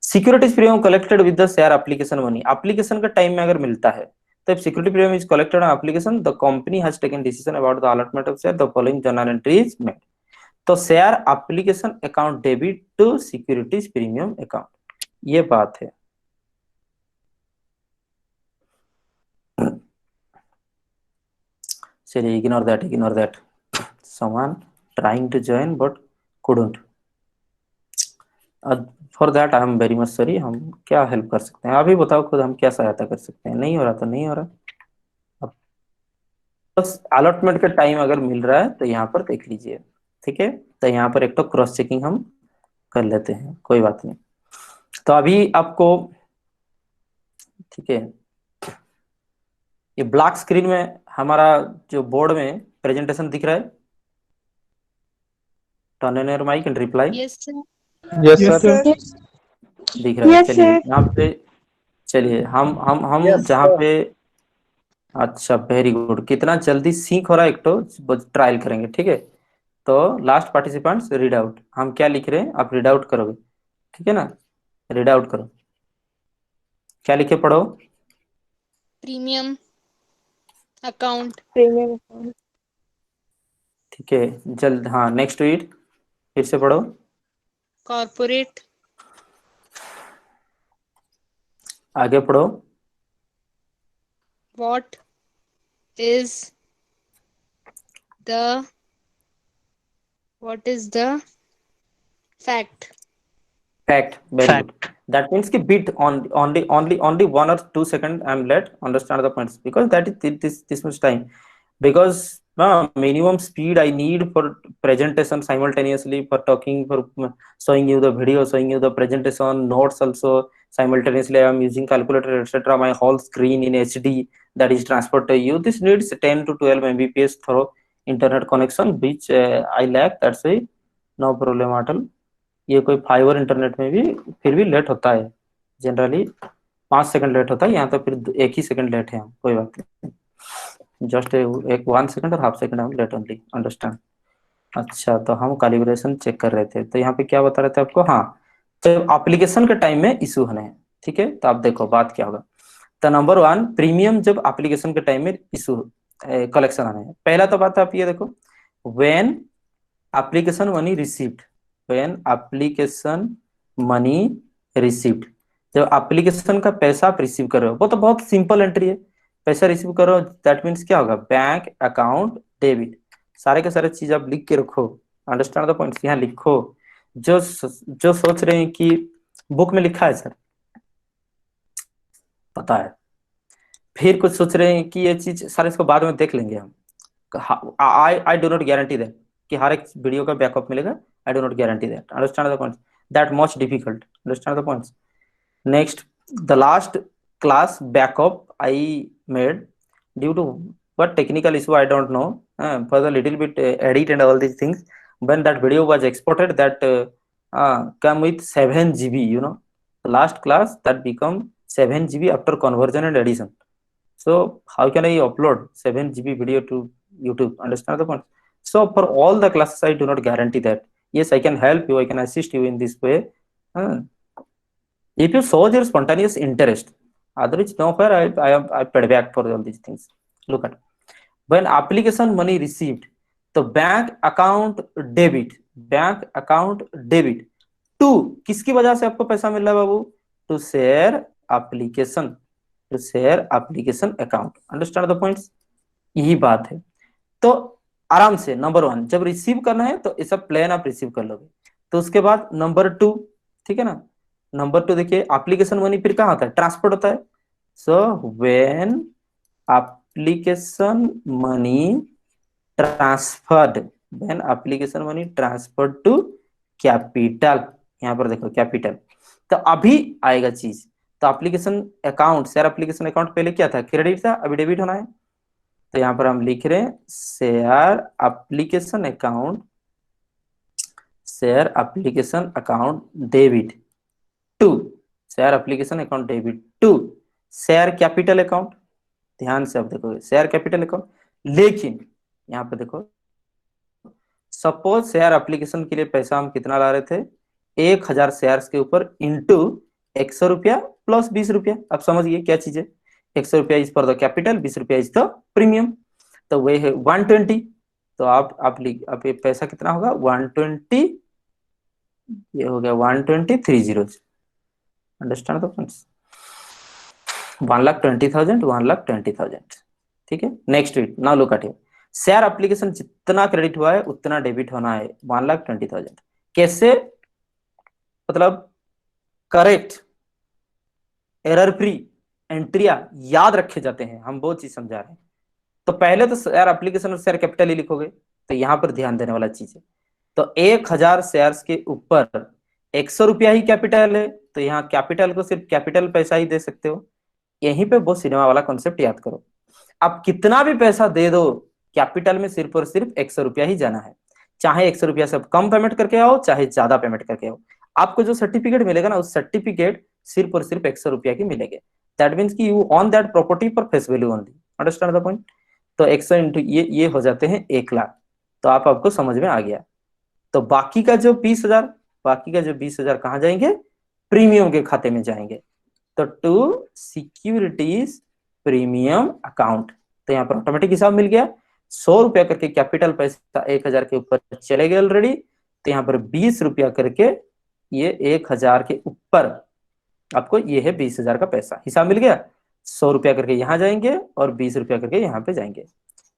Securities premium collected with the share application money, application का टाइम में अगर मिलता है तो if security premium is collected on application, the company has taken decision about the allotment of share, the following journal entry is made. तो share application account debit to securities premium account, ये बात है। चलिए ignore that, someone trying to join but couldn't, for that I am very much sorry. हम क्या हेल्प कर सकते हैं, अभी बताओ खुद, हम क्या सहायता कर सकते हैं? नहीं हो रहा तो नहीं हो रहा, अब बस अलॉटमेंट का टाइम अगर मिल रहा है तो यहाँ पर देख लीजिए, ठीक है? तो यहाँ पर एक तो क्रॉस चेकिंग हम कर लेते हैं, कोई बात नहीं। तो अभी आपको, ठीक है, ये ब्लैक स्क्रीन में हमारा जो बोर्ड में प्रेजेंटेशन दिख रहा है, turn on your mic and reply.
Yes, sir.
Yes, sir.
दिख रहा है? चलिए यहाँ पे, चलिए हम
Yes,
जहाँ
sir.
पे, अच्छा वेरी गुड, कितना जल्दी सीख हो रहा है, एक तो ट्रायल करेंगे, ठीक है? तो लास्ट पार्टिसिपेंट्स रीड आउट, हम क्या लिख रहे हैं आप रीड आउट करोगे, ठीक है ना? रीड आउट करो, क्या लिखे पढ़ो।
Premium account.
ठीक है, जल्द, हाँ नेक्स्ट रीड, फिर से पढ़ो।
Corporate.
आगे पढ़ो।
What is the fact?
Fact, very good. That means कि bit only 1 or 2 seconds I'm late, understand the points, because that is this much time, because minimum speed I need for presentation simultaneously, for talking, for showing you the video, showing you the presentation notes also simultaneously. I am using calculator, etc. My whole screen in HD that is transferred to you. This needs 10 to 12 Mbps through internet connection, which I lack. That's why no problem at all. ये कोई फाइबर इंटरनेट में भी फिर भी लेट होता है, जनरली 5 सेकंड लेट होता है, यहाँ तो फिर 1 ही सेकंड लेट है, हम कोई बात नहीं, जस्ट एक 1 सेकंड और हाफ सेकंड हम लेट ओनली, अंडरस्टैंड? अच्छा, तो हम कैलिब्रेशन चेक कर रहे थे, तो यहाँ पे क्या बता रहे थे आपको? हाँ, तो एप्लीकेशन के टाइम में इशू होने हैं, ठीक है? तो आप देखो बात क्या होगा। तो नंबर 1, प्रीमियम जब एप्लीकेशन के टाइम में इशू कलेक्शन आने हैं, पहला तो बात आप ये देखो, when application money received, when application money received, जब एप्लीकेशन का पैसा आप रिसीव कर रहे हो, वो तो बहुत सिंपल एंट्री है, पैसा रिसीव करो, दैट मीन्स क्या होगा? बैंक अकाउंट डेबिट, सारे के सारे चीज आप लिख के रखो, अंडरस्टैंड द पॉइंट्स, यहाँ लिखो। जो सोच रहे हैं कि बुक में लिखा है सर, पता है, फिर कुछ सोच रहे हैं कि ये चीज सर इसको बाद में देख लेंगे हम, I do not guarantee that कि हर एक वीडियो का बैकअप मिलेगा, I do not guarantee that. Understand the points? That much difficult. Understand the points? Next, the last class backup I made due to what technical issue I don't know. For the little bit edit and all these things. When that video was exported, that come with 7 GB. You know, the last class that become 7 GB after conversion and addition. So how can I upload 7 GB video to YouTube? Understand the point? So for all the classes, I do not guarantee that. Yes, I can help you, I can assist you in this way. If you show your spontaneous interest, otherwise no fire, I paid back for all these things. Look at when application money received, तो बैंक अकाउंट डेबिट टू किसकी वजह से आपको पैसा मिल रहा है बाबू? To share application, to share application account. Understand the points? यही बात है। तो आराम से नंबर 1 जब रिसीव करना है तो ये सब प्लान आप रिसीव कर लोगे। तो उसके बाद नंबर 2, ठीक है ना, नंबर 2 देखिए एप्लीकेशन मनी फिर कहाँ होता है? ट्रांसफर होता है। So when application money transferred, when application money transferred to capital, यहाँ पर देखो कैपिटल, तो अभी आएगा चीज। तो application account, share application account पहले क्या था? क्रेडिट था, अभी डेबिट होना है। तो यहाँ पर हम लिख रहे हैं share application account, share application account debit to, share application account debit to share capital account. ध्यान से आप देखोगे शेयर कैपिटल अकाउंट, लेकिन यहाँ पे देखो सपोज शेयर एप्लीकेशन के लिए पैसा हम कितना ला रहे थे? 1000 शेयर्स के ऊपर इंटू 100 रुपया प्लस 20 रुपया। आप समझिए क्या चीज है? 100 रुपया इज फॉर द कैपिटल, 20 रुपया इज द प्रीमियम, तो वही है 120। तो आप ये पैसा कितना होगा? 120, ये हो गया 120 3 जीरोज। Understand the points? 1,20,000, 1,20,000। ठीक है, next week now look at here, share application जितना क्रेडिट हुआ है उतना डेबिट होना है 1,20,000। कैसे? मतलब करेक्ट एरर फ्री एंट्रिया याद रखे जाते हैं, हम वो चीज समझा रहे हैं। तो पहले तो शेयर एप्लीकेशन और शेयर कैपिटल ही लिखोगे, तो यहां पर ध्यान देने वाला चीज है। तो 1000 शेयर्स के ऊपर 100 रुपया ही कैपिटल है, तो यहाँ कैपिटल को सिर्फ कैपिटल पैसा ही दे सकते हो। यहीं पे वो सिनेमा वाला कॉन्सेप्ट याद करो। अब कितना भी पैसा दे दो, कैपिटल में सिर्फ और सिर्फ 100 रुपया ही जाना है। चाहे 100 रुपया से कम पेमेंट करके आओ, चाहे ज्यादा पेमेंट करके आओ, आपको जो सर्टिफिकेट मिलेगा ना, उस सर्टिफिकेट सिर्फ और सिर्फ 100 रुपया की मिलेगी। दैट मीन्स कि you on that property for face value only. Understand the point? तो 100 इंटू ये हो जाते हैं 1,00,000। तो आपको समझ में आ गया। तो बाकी का जो 20,000, बाकी का जो 20,000 कहाँ जाएंगे? प्रीमियम के खाते में जाएंगे। तो टू सिक्योरिटीज प्रीमियम अकाउंट। तो यहाँ पर ऑटोमेटिक हिसाब मिल गया। 100 रुपया करके कैपिटल पैसा 1000 के ऊपर चले गए ऑलरेडी, तो यहाँ पर 20 रुपया करके ये 1000 के ऊपर आपको ये है 20,000 का पैसा, हिसाब मिल गया। 100 रुपया करके यहाँ जाएंगे और 20 रुपया करके यहाँ पे जाएंगे।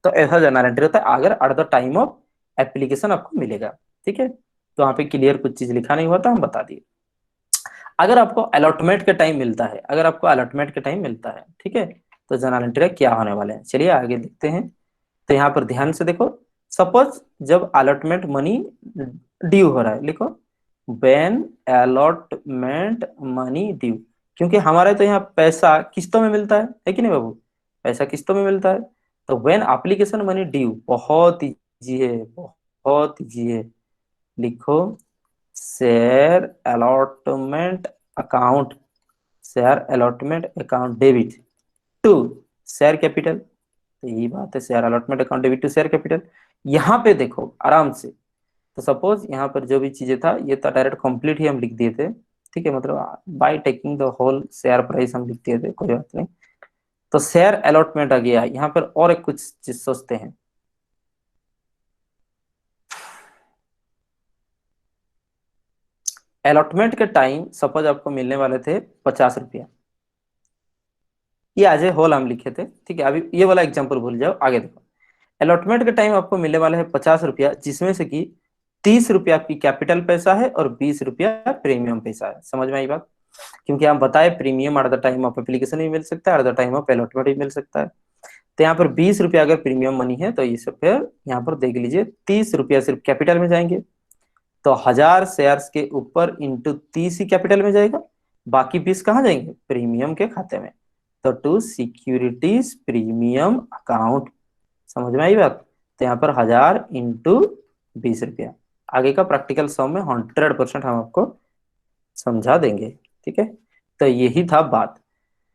तो ऐसा जर्नल एंट्री होता है अगर eight the time of application आपको मिलेगा। ठीक है, तो यहाँ पे क्लियर कुछ चीज लिखा नहीं हुआ था, हम बता दिए। अगर आपको अलॉटमेंट के टाइम मिलता है, अगर आपको अलॉटमेंट के टाइम मिलता है, ठीक है, तो जर्नल एंट्री क्या होने वाले हैं, चलिए आगे देखते हैं। तो यहाँ पर ध्यान से देखो, सपोज जब अलॉटमेंट मनी ड्यू हो रहा है, लिखो व्हेन अलॉटमेंट मनी ड्यू, क्योंकि हमारे तो यहाँ पैसा किस्तों में मिलता है कि नहीं बाबू? पैसा किस्तों में मिलता है। तो व्हेन एप्लीकेशन मनी ड्यू, बहुत इजी है, बहुत इजी है, लिखो share allotment account, share allotment account debit to share capital. तो यही बात है, share allotment account debit to share capital. यहाँ पे देखो आराम से, तो सपोज यहाँ पर जो भी चीजें था ये तो डायरेक्ट कंप्लीट ही हम लिख दिए थे, ठीक है, मतलब by taking the whole share price हम लिख दिए थे, कोई बात नहीं। तो शेयर अलॉटमेंट आ गया। यहाँ पर और एक कुछ चीज सोचते हैं, अलॉटमेंट के टाइम सपोज आपको मिलने वाले थे 50 रुपया, ये आज होल हम लिखे थे, ठीक है। अभी ये वाला एग्जांपल भूल जाओ, आगे देखो। अलॉटमेंट के टाइम आपको मिलने वाले हैं 50 रुपया, जिसमें से कि 30 रुपया आपकी कैपिटल पैसा है और 20 रुपया प्रीमियम पैसा है। समझ में आई बात? क्योंकि हम बताए premium at the time of application भी मिल सकता है, eight the time of allotment भी मिल सकता है। तो यहाँ पर 20 रुपया अगर प्रीमियम मनी है तो इसे फिर यहाँ पर देख लीजिए 30 रुपया सिर्फ कैपिटल में जाएंगे। तो 1000 शेयर्स के ऊपर इंटू 30 ही कैपिटल में जाएगा, बाकी 20 कहाँ जाएंगे? प्रीमियम के खाते में। तो टू सिक्योरिटीज प्रीमियम अकाउंट। समझ में आई बात? तो यहाँ पर 1000 इंटू 20 रुपया। आगे का प्रैक्टिकल सम में 100% हम आपको समझा देंगे, ठीक है। तो यही था बात।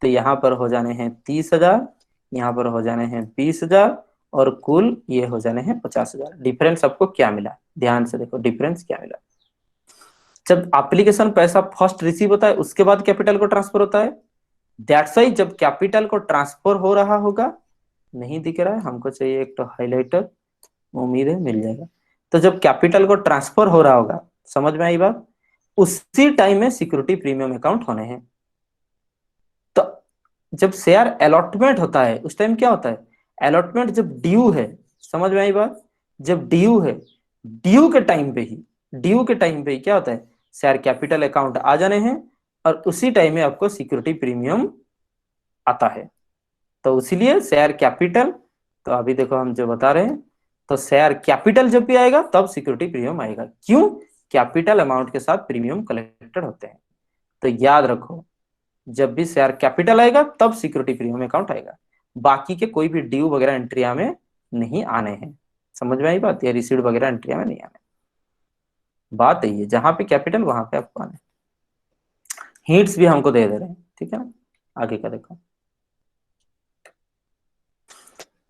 तो यहाँ पर हो जाने हैं 30,000, यहाँ पर हो जाने हैं 20,000 और कुल ये हो जाने हैं 50,000। डिफरेंस आपको क्या मिला? ध्यान से देखो डिफरेंस क्या मिला। जब एप्लीकेशन पैसा फर्स्ट रिसीव होता है उसके बाद कैपिटल को ट्रांसफर होता है, दैट्स वाई जब कैपिटल को ट्रांसफर हो रहा होगा, नहीं दिख रहा है हमको, चाहिए एक तो हाइलाइटर, उम्मीद है मिल जाएगा। तो जब कैपिटल को ट्रांसफर हो रहा होगा, समझ में आई बात, उसी टाइम में सिक्योरिटी प्रीमियम अकाउंट होने हैं। तो जब शेयर अलॉटमेंट होता है उस टाइम क्या होता है, अलॉटमेंट जब ड्यू है, समझ में आई बात, जब ड्यू है, ड्यू के टाइम पे ही क्या होता है, शेयर कैपिटल अकाउंट आ जाने हैं, और उसी टाइम में आपको सिक्योरिटी प्रीमियम आता है। तो इसीलिए शेयर कैपिटल, तो अभी देखो हम जो बता रहे हैं, तो शेयर कैपिटल जब भी आएगा तब सिक्योरिटी प्रीमियम आएगा। क्यों, कैपिटल अमाउंट के साथ प्रीमियम कलेक्टेड होते हैं। तो याद रखो, जब भी शेयर कैपिटल आएगा तब सिक्योरिटी प्रीमियम अकाउंट आएगा, बाकी के कोई भी ड्यू वगैरह एंट्रिया में नहीं आने हैं। समझ में आई बात, या रिसीड वगैरह एंट्रिया में नहीं आने, बात यही है, जहां पे कैपिटल वहां पे आपको आने। हिंट्स भी हमको दे रहे हैं, ठीक है ना, आगे का देखो।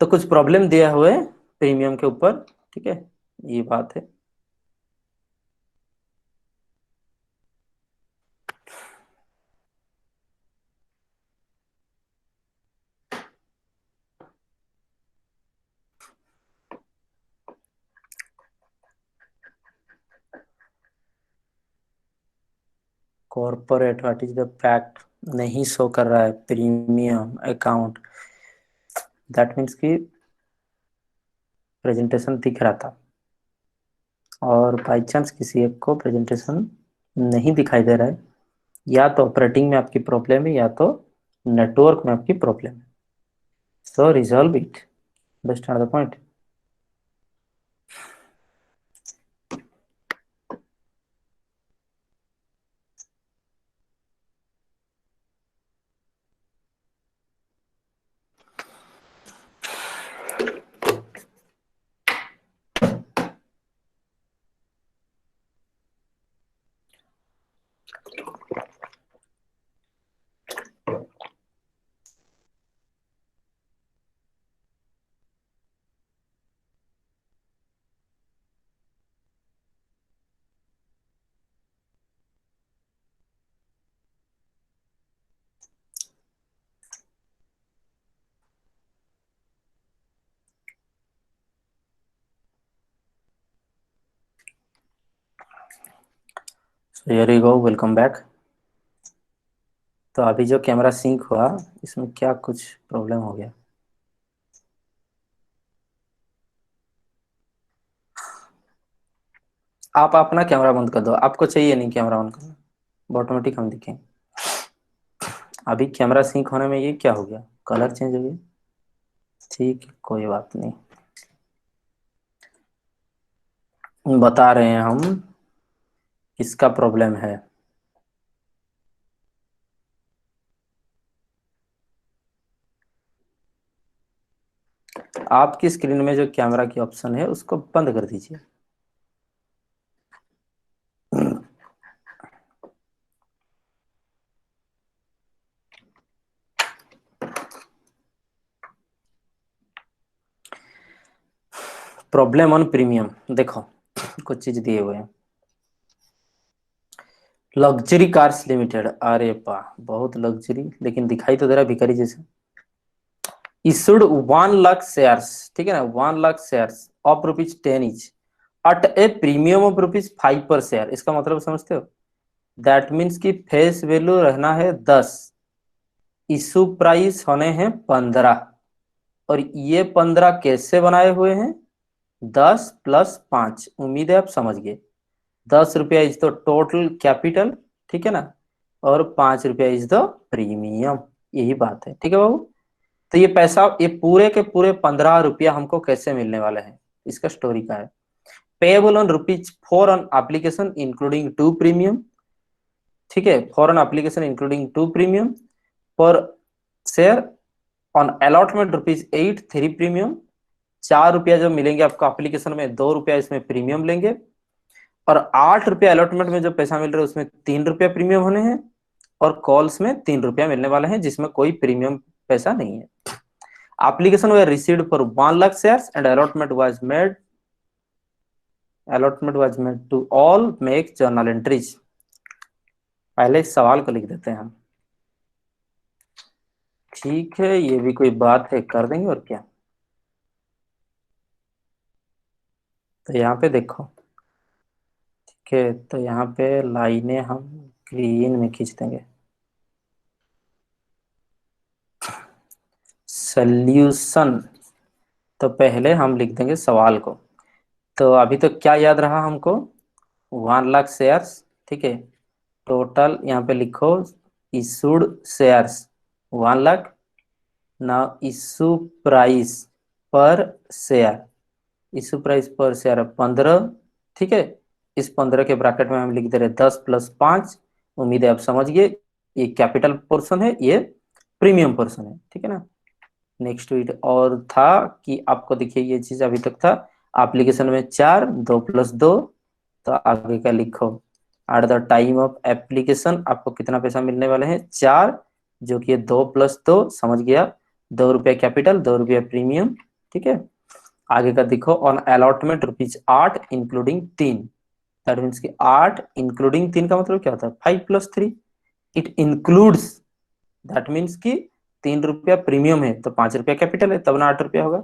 तो कुछ प्रॉब्लम दिया हुआ है प्रीमियम के ऊपर, ठीक है, ये बात है। Corporate what is the fact, नहीं शो कर रहा है प्रीमियम अकाउंट, दैट मीन्स कि प्रेजेंटेशन दिख रहा था और बाई चांस किसी एक को प्रेजेंटेशन नहीं दिखाई दे रहा है, या तो ऑपरेटिंग में आपकी प्रॉब्लम है या तो नेटवर्क में आपकी प्रॉब्लम है। So resolve it, understand the point. Here you go, welcome back. तो अभी जो कैमरा सिंक हुआ, इसमें क्या कुछ प्रॉब्लम हो गया। आप अपना कैमरा बंद कर दो, आपको चाहिए नहीं कैमरा ऑन करना, ऑटोमेटिक हम दिखेंगे। अभी कैमरा सिंक होने में ये क्या हो गया, कलर चेंज हो गया, ठीक, कोई बात नहीं, बता रहे हैं हम किसका प्रॉब्लम है। आपकी स्क्रीन में जो कैमरा की ऑप्शन है उसको बंद कर दीजिए। प्रॉब्लम ऑन प्रीमियम, देखो कुछ चीज दिए हुए हैं। लग्जरी कार्स लिमिटेड, अरे वाह बहुत लग्जरी, लेकिन दिखाई तो दे रहा भिखारी जैसे। इशूड 1 लाख शेयर्स, ठीक है ना, 1 lakh shares of ₹10 each at a premium of ₹5 per share. इसका मतलब समझते हो, दैट मीन्स कि फेस वैल्यू रहना है 10, इशू प्राइस होने हैं 15, और ये 15 कैसे बनाए हुए हैं, 10 + 5, उम्मीद है आप समझ गए। ₹10 इज द टोटल कैपिटल, ठीक है ना, और ₹5 इज द प्रीमियम, यही बात है, ठीक है बाबू। तो ये पैसा, ये पूरे के पूरे ₹15 हमको कैसे मिलने वाले हैं, इसका स्टोरी का है। Payable on ₹4 on application including 2 premium, ठीक है, for an application including 2 premium पर शेयर ऑन अलॉटमेंट ₹8 3 प्रीमियम। ₹4 जो मिलेंगे आपको एप्लीकेशन में, ₹2 इसमें प्रीमियम लेंगे, और ₹8 अलॉटमेंट में जो पैसा मिल रहा है उसमें ₹3 प्रीमियम होने हैं, और कॉल्स में ₹3 मिलने वाले हैं जिसमें कोई प्रीमियम पैसा नहीं है। Application were received for 1 lakh shares and allotment was made to all make journal entries। पहले इस सवाल को लिख देते हैं हम। ठीक है, ये भी कोई बात है, कर देंगे और क्या। तो यहाँ पे देखो, ठीक है, तो यहाँ पे लाइनें हम ग्रीन में खींच देंगे। सल्यूशन, तो पहले हम लिख देंगे सवाल को। तो अभी तो क्या याद रहा हमको, 1 लाख शेयर्स, ठीक है। टोटल यहाँ पे लिखो, issued shares 1 lakh. Now issue price पर शेयर, इशू प्राइस पर शेयर 15, ठीक है। इस 15 के ब्रैकेट में हम लिख दे रहे 10 + 5। उम्मीद है आप समझ गए, ये कैपिटल पोर्शन है, ये प्रीमियम पोर्शन है, ठीक है ना। नेक्स्ट वीट और था कि आपको देखिए ये चीज अभी तक था, एप्लीकेशन में 4, 2 + 2, तो आगे का लिखो। Eight the time of application आपको कितना पैसा मिलने वाले हैं, 4, जो कि 2 + 2, समझ गया। 2 रुपया कैपिटल, 2 रुपया प्रीमियम, ठीक है। आगे का देखो, on allotment ₹8 including 3। That means कि 8 इंक्लूडिंग 3 का मतलब क्या होता है, 5 + 3। इट इंक्लूड्स, दैट मीन्स कि 3 रुपया प्रीमियम है तो 5 रुपया कैपिटल है, तब ना 8 रुपया होगा।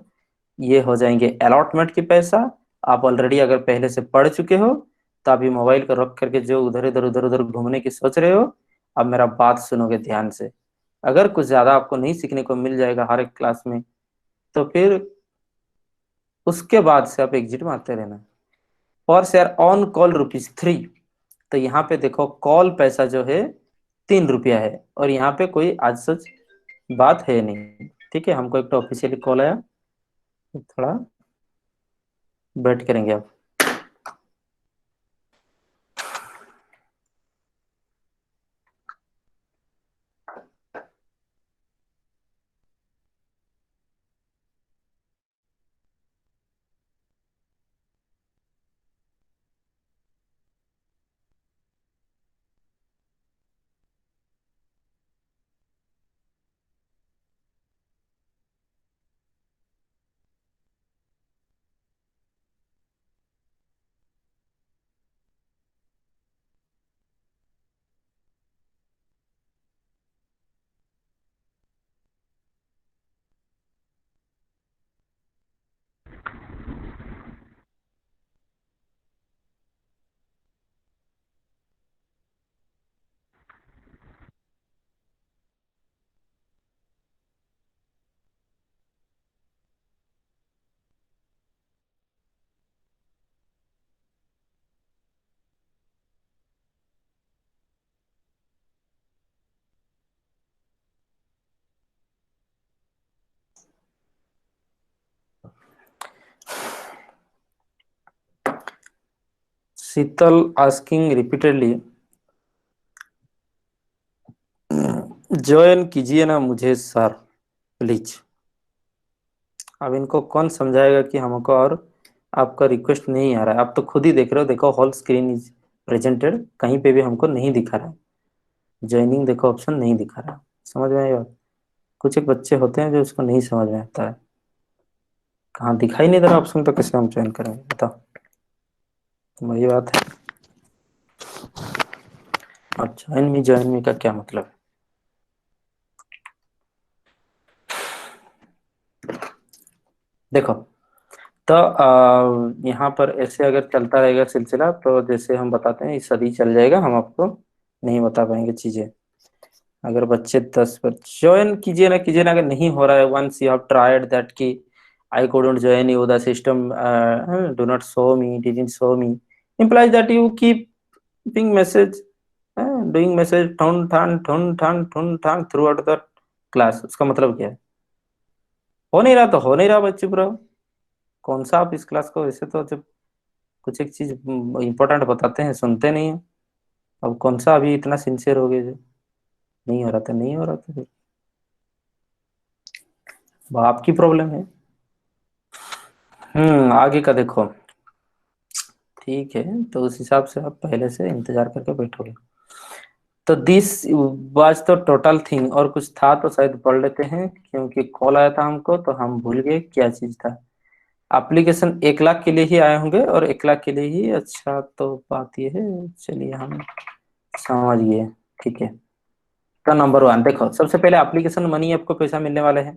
ये हो जाएंगे अलॉटमेंट की पैसा। आप ऑलरेडी अगर पहले से पढ़ चुके हो तो अभी मोबाइल को रख करके जो उधर उधर घूमने की सोच रहे हो, अब मेरा बात सुनोगे ध्यान से। अगर कुछ ज्यादा आपको नहीं सीखने को मिल जाएगा हर एक क्लास में, तो फिर उसके बाद से आप एग्जिट मारते रहना। पर शेयर ऑन कॉल ₹3। तो यहाँ पे देखो, कॉल पैसा जो है 3 रुपया है, और यहाँ पे कोई आज सच बात है नहीं, ठीक है। हमको एक तो ऑफिशियली कॉल आया, तो थोड़ा वेट करेंगे आप। शीतल आस्किंग रिपीटेडली, ज्वाइन कीजिए ना मुझे सर, प्लीज। अब इनको कौन समझाएगा कि हमको और आपका रिक्वेस्ट नहीं आ रहा है। आप तो खुद ही देख रहे हो, देखो होल स्क्रीन इज प्रेजेंटेड, कहीं पे भी हमको नहीं दिखा रहा है। ज्वाइनिंग देखो ऑप्शन नहीं दिखा रहा है, समझ में आई बात। कुछ एक बच्चे होते हैं जो इसको नहीं समझ में आता है, कहाँ दिखाई नहीं दे रहा ऑप्शन, तो कैसे हम ज्वाइन करेंगे बताओ। वही बात है। और ज्वाइन मी का क्या मतलब है। देखो, तो यहाँ पर ऐसे अगर चलता रहेगा सिलसिला, तो जैसे हम बताते हैं, ये सदी चल जाएगा, हम आपको नहीं बता पाएंगे चीजें। अगर बच्चे 10 पर ज्वाइन कीजिए ना, अगर नहीं हो रहा है, once you have tried that कि I couldn't join you, the system do not show me, didn't show me, implies that you keep being message, doing message ठुन ठान throughout the class। उसका मतलब क्या है, हो नहीं रहा तो हो नहीं रहा, बच्चे चुप रहो। कौन सा आप इस क्लास को, वैसे तो जब कुछ एक चीज इंपॉर्टेंट बताते हैं सुनते नहीं है। अब कौन सा अभी इतना सिंसियर हो गए जो नहीं हो रहा था, नहीं हो रहा था, फिर वो आपकी प्रॉब्लम है। आगे का देखो, ठीक है, तो उस हिसाब से आप पहले से इंतजार करके बैठोगे। तो दिस वाज तो टोटल थिंग, और कुछ था तो शायद पढ़ लेते हैं, क्योंकि कॉल आया था हमको तो हम भूल गए क्या चीज था। एप्लीकेशन 1 लाख के लिए ही आए होंगे, और 1 लाख के लिए ही, अच्छा तो बात ये है, चलिए हम समझ गए, ठीक है। तो नंबर वन देखो, सबसे पहले एप्लीकेशन मनी आपको पैसा मिलने वाले हैं,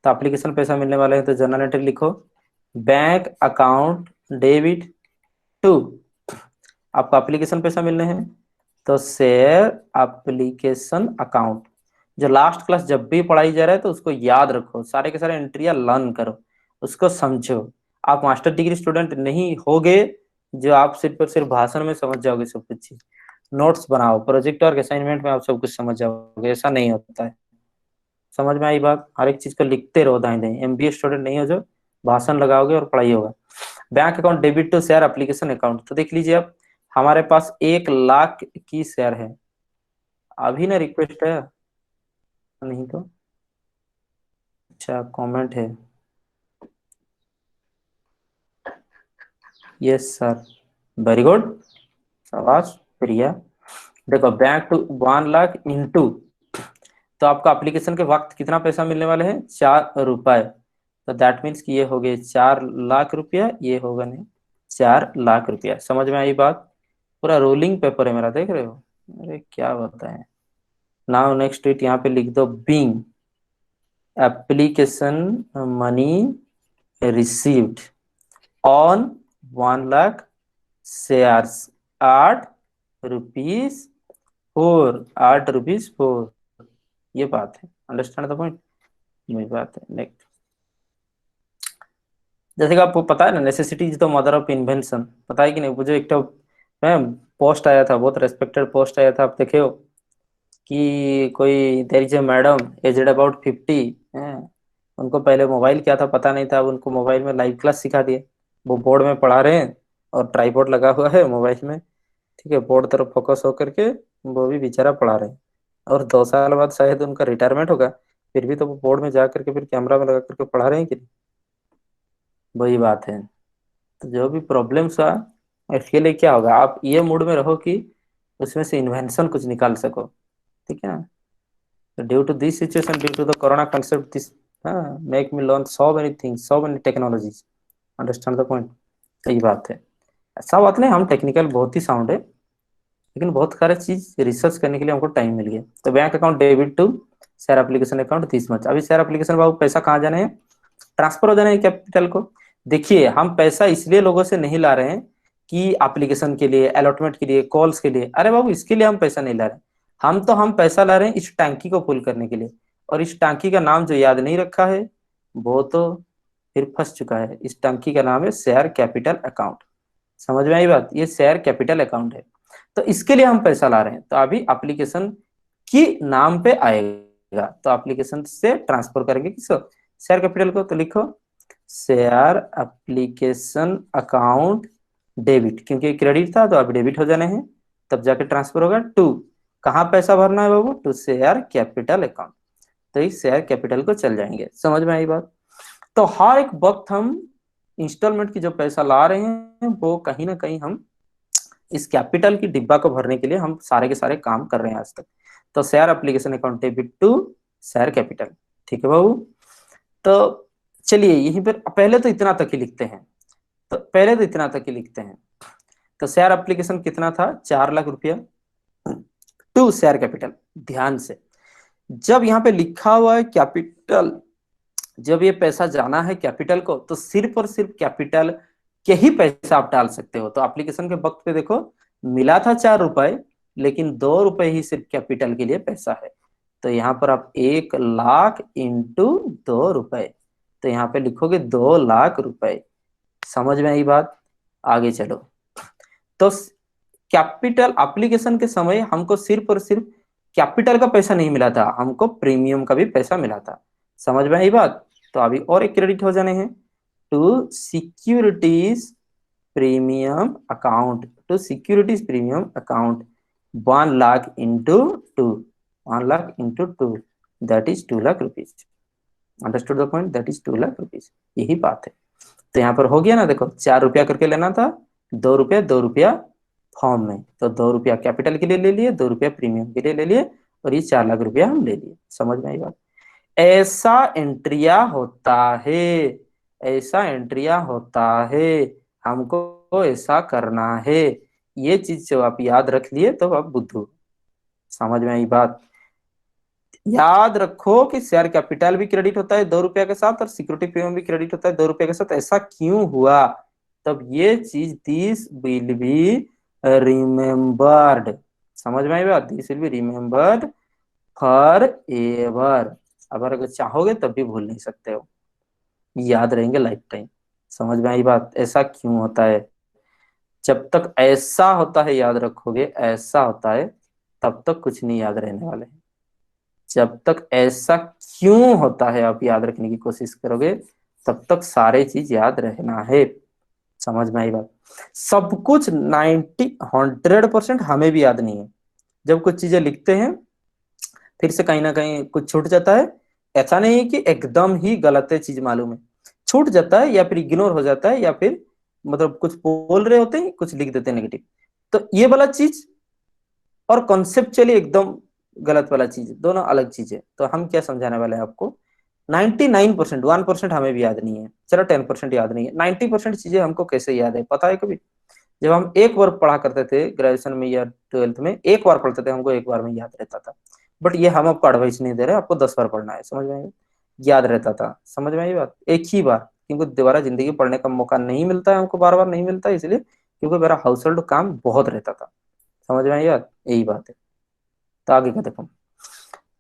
तो एप्लीकेशन पैसा मिलने वाले हैं तो जनरल एंट्री लिखो, बैंक अकाउंट डेबिट टू, आपको एप्लीकेशन पैसा मिलने हैं तो शेयर एप्लीकेशन अकाउंट। जो लास्ट क्लास जब भी पढ़ाई जा रहा है तो उसको याद रखो, सारे के सारे एंट्रियां लर्न करो, उसको समझो। आप मास्टर डिग्री स्टूडेंट नहीं होगे जो आप सिर्फ और सिर्फ भाषण में समझ जाओगे सब कुछ चीज। नोट्स बनाओ, प्रोजेक्ट और असाइनमेंट में आप सब कुछ समझ जाओगे, ऐसा नहीं होता है। समझ में आई बात? हर एक चीज को लिखते रहो दाएं दाएं, एमबीए स्टूडेंट नहीं हो जो भाषण लगाओगे और पढ़ाई होगा। Bank account debit to share application account, तो देख लीजिए अब हमारे पास 1 लाख की शेयर है, अभी ना रिक्वेस्ट है, नहीं तो अच्छा कमेंट है, यस सर, वेरी गुड, शाबाश प्रिया। देखो बैंक टू 1 लाख इंटू, तो आपको एप्लीकेशन के वक्त कितना पैसा मिलने वाले हैं, 4 रुपए, तो दैट मीन्स कि ये हो गए 4 लाख रुपया, ये होगा नहीं 4 लाख रुपया। समझ में आई बात? पूरा रोलिंग पेपर है मेरा, देख रहे हो? अरे क्या बताएं। नाउ नेक्स्ट इट यहाँ पे लिख दो, being application money received on 1 lakh shares 8 rupees 4, 8 rupees 4, ये बात है, अंडरस्टैंड द पॉइंट, ये बात है। नेक्स्ट, जैसे कि आपको पता है ना, necessity is the mother of invention, पता है कि नहीं? वो जो एक तो पोस्ट आया था, बहुत रेस्पेक्टेड पोस्ट आया था, आप देखे हो कि कोई there is a madam aged about 50 हैं, उनको पहले मोबाइल क्या था पता नहीं था, अब उनको मोबाइल में लाइव क्लास सिखा दिए, वो बोर्ड में पढ़ा रहे हैं और ट्राईपोड लगा हुआ है मोबाइल में, ठीक है, बोर्ड तरफ फोकस होकर के वो भी बेचारा पढ़ा रहे हैं, और 2 साल बाद शायद उनका रिटायरमेंट होगा, फिर भी तो वो बोर्ड में जा करके फिर कैमरा में लगा करके पढ़ा रहे हैं कि नहीं? वही बात है। तो जो भी प्रॉब्लम्स हुआ, इसके लिए क्या होगा, आप ये मूड में रहो कि उसमें से इन्वेंशन कुछ निकाल सको, ठीक है ना? So due to this situation, due to the corona concept, this make me learn so many things, so many technologies. Understand the point? सही बात है। ऐसा बात नहीं, हम टेक्निकल बहुत ही साउंड है, लेकिन बहुत सारे चीज रिसर्च करने के लिए हमको टाइम मिल गया। तो bank account debit to share application account 30 much. अभी शेयर एप्लीकेशन बाबू पैसा कहाँ जाने हैं, ट्रांसफर हो जाने हैं कैपिटल को। देखिए हम पैसा इसलिए लोगों से नहीं ला रहे हैं कि एप्लीकेशन के लिए, अलॉटमेंट के लिए, कॉल्स के लिए, अरे बाबू इसके लिए हम पैसा नहीं ला रहे हैं, हम पैसा ला रहे हैं इस टैंकी को फुल करने के लिए, और इस टैंकी का नाम जो याद नहीं रखा है वो तो फिर फंस चुका है। इस टैंकी का नाम है शेयर कैपिटल अकाउंट। समझ में आई बात? ये शेयर कैपिटल अकाउंट है, तो इसके लिए हम पैसा ला रहे हैं, तो अभी एप्लीकेशन की नाम पे आएगा, तो एप्लीकेशन से ट्रांसफर करेंगे किसको, शेयर कैपिटल को। तो लिखो शेयर एप्लीकेशन अकाउंट डेबिट, क्योंकि क्रेडिट था तो अब डेबिट हो जाने हैं, तब जाके ट्रांसफर होगा टू, कहाँ पैसा भरना है बाबू, टू शेयर कैपिटल अकाउंट, तो इस शेयर कैपिटल को चल जाएंगे। समझ में आई बात? तो हर एक वक्त हम इंस्टॉलमेंट की जो पैसा ला रहे हैं वो कहीं ना कहीं हम इस कैपिटल की डिब्बा को भरने के लिए हम सारे के सारे काम कर रहे हैं आज तक। तो share application account debit to share capital, ठीक है बाबू? तो चलिए यहीं पर पहले तो इतना तक ही लिखते हैं, तो पहले तो इतना तक ही लिखते हैं। तो शेयर एप्लीकेशन कितना था, 4 लाख रुपया टू शेयर कैपिटल। ध्यान से, जब यहाँ पे लिखा हुआ है कैपिटल, जब ये पैसा जाना है कैपिटल को, तो सिर्फ और सिर्फ कैपिटल के ही पैसा आप डाल सकते हो। तो एप्लीकेशन के वक्त पे देखो मिला था 4 रुपए, लेकिन 2 रुपए ही सिर्फ कैपिटल के लिए पैसा है, तो यहाँ पर आप 1 लाख इंटू 2 रुपए, तो यहाँ पे लिखोगे 2 लाख रुपए। समझ में आई बात? आगे चलो, तो कैपिटल एप्लीकेशन के समय हमको सिर्फ और सिर्फ कैपिटल का पैसा नहीं मिला था, हमको प्रीमियम का भी पैसा मिला था। समझ में आई बात? तो अभी और एक क्रेडिट हो जाने हैं, to securities premium account, to securities premium account 1 lakh into 2, 1 lakh into 2, that is 2 lakh rupees. Understood the point? That is 2 lakh rupees, यही बात है। तो यहाँ पर हो गया ना, देखो 4 रुपया करके लेना था, 2 रुपया 2 रुपया फॉर्म में, तो 2 रुपया कैपिटल के लिए ले लिए, 2 रुपया प्रीमियम के लिए ले लिए, और ये 4 लाख रुपया हम ले लिए। समझ में आई बात? ऐसा एंट्रिया होता है, ऐसा एंट्रिया होता है, हमको ऐसा करना है। ये चीज जो आप याद रख लिए तो आप बुद्धू। समझ में आई बात? याद रखो कि शेयर कैपिटल भी क्रेडिट होता है 2 रुपया के साथ, और सिक्योरिटी प्रीमियम भी क्रेडिट होता है 2 रुपया के साथ। ऐसा क्यों हुआ? तब ये चीज दिस विल बी रिमेम्बर्ड। समझ में आई बात? This will be remembered for ever. अगर चाहोगे तब भी भूल नहीं सकते हो, याद रहेंगे लाइफ टाइम। समझ में आई बात? ऐसा क्यों होता है? जब तक ऐसा होता है, याद रखोगे ऐसा होता है, तब तक कुछ नहीं याद रहने वाले हैं। जब तक ऐसा क्यों होता है आप याद रखने की कोशिश करोगे, तब तक सारे चीज याद रहना है। समझ में आई बात? सब कुछ 100% हमें भी याद नहीं है। जब कुछ चीजें लिखते हैं, फिर से कहीं ना कहीं कुछ छूट जाता है। ऐसा नहीं है कि एकदम ही गलत है चीज, मालूम है, छूट जाता है या फिर इग्नोर हो जाता है, या फिर मतलब कुछ बोल रहे होते हैं, कुछ लिख देते हैं नेगेटिव। तो ये वाला चीज और कॉन्सेप्चुअली एकदम गलत वाला चीज दोनों अलग चीज है। तो हम क्या समझाने वाले हैं आपको? 99%, 1% हमें भी याद नहीं है, चलो 10% याद नहीं है, 90% चीजें हमको कैसे याद है पता है? कभी जब हम एक बार पढ़ा करते थे ग्रेजुएशन में या 12th में, एक बार पढ़ते थे, हमको एक बार में याद रहता था। बट ये हम आपको एडवाइस नहीं दे रहे, आपको 10 बार पढ़ना है। समझ में आई? याद रहता था। समझ में आई बात? एक ही बार, क्योंकि दोबारा जिंदगी पढ़ने का मौका नहीं मिलता है हमको, बार बार नहीं मिलता है, इसलिए क्योंकि मेरा हाउस होल्ड काम बहुत रहता था। समझ में आई बात? यही बात है। तो आगे का देखो।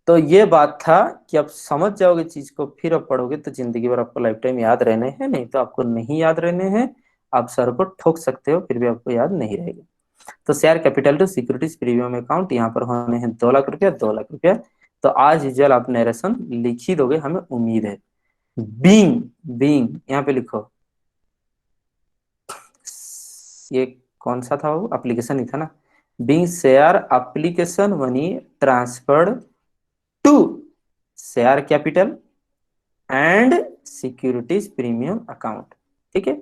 तो ये बात था कि आप समझ जाओगे चीज को, फिर आप पढ़ोगे तो जिंदगी भर आपको लाइफ टाइम याद रहने हैं, नहीं तो आपको नहीं याद रहने हैं। आप सर को ठोक सकते हो, फिर भी आपको याद नहीं रहेगा। तो share capital to securities premium account यहाँ पर होने हैं 2 लाख रुपया, 2 लाख रुपया। तो आज यूजुअल आप नरेशन लिख ही दोगे, हमें उम्मीद है। बीइंग, बीइंग यहाँ पे लिखो। ये कौन सा था? वो एप्लीकेशन ही था ना। Being share application money transferred to share capital and securities premium account. ठीक है।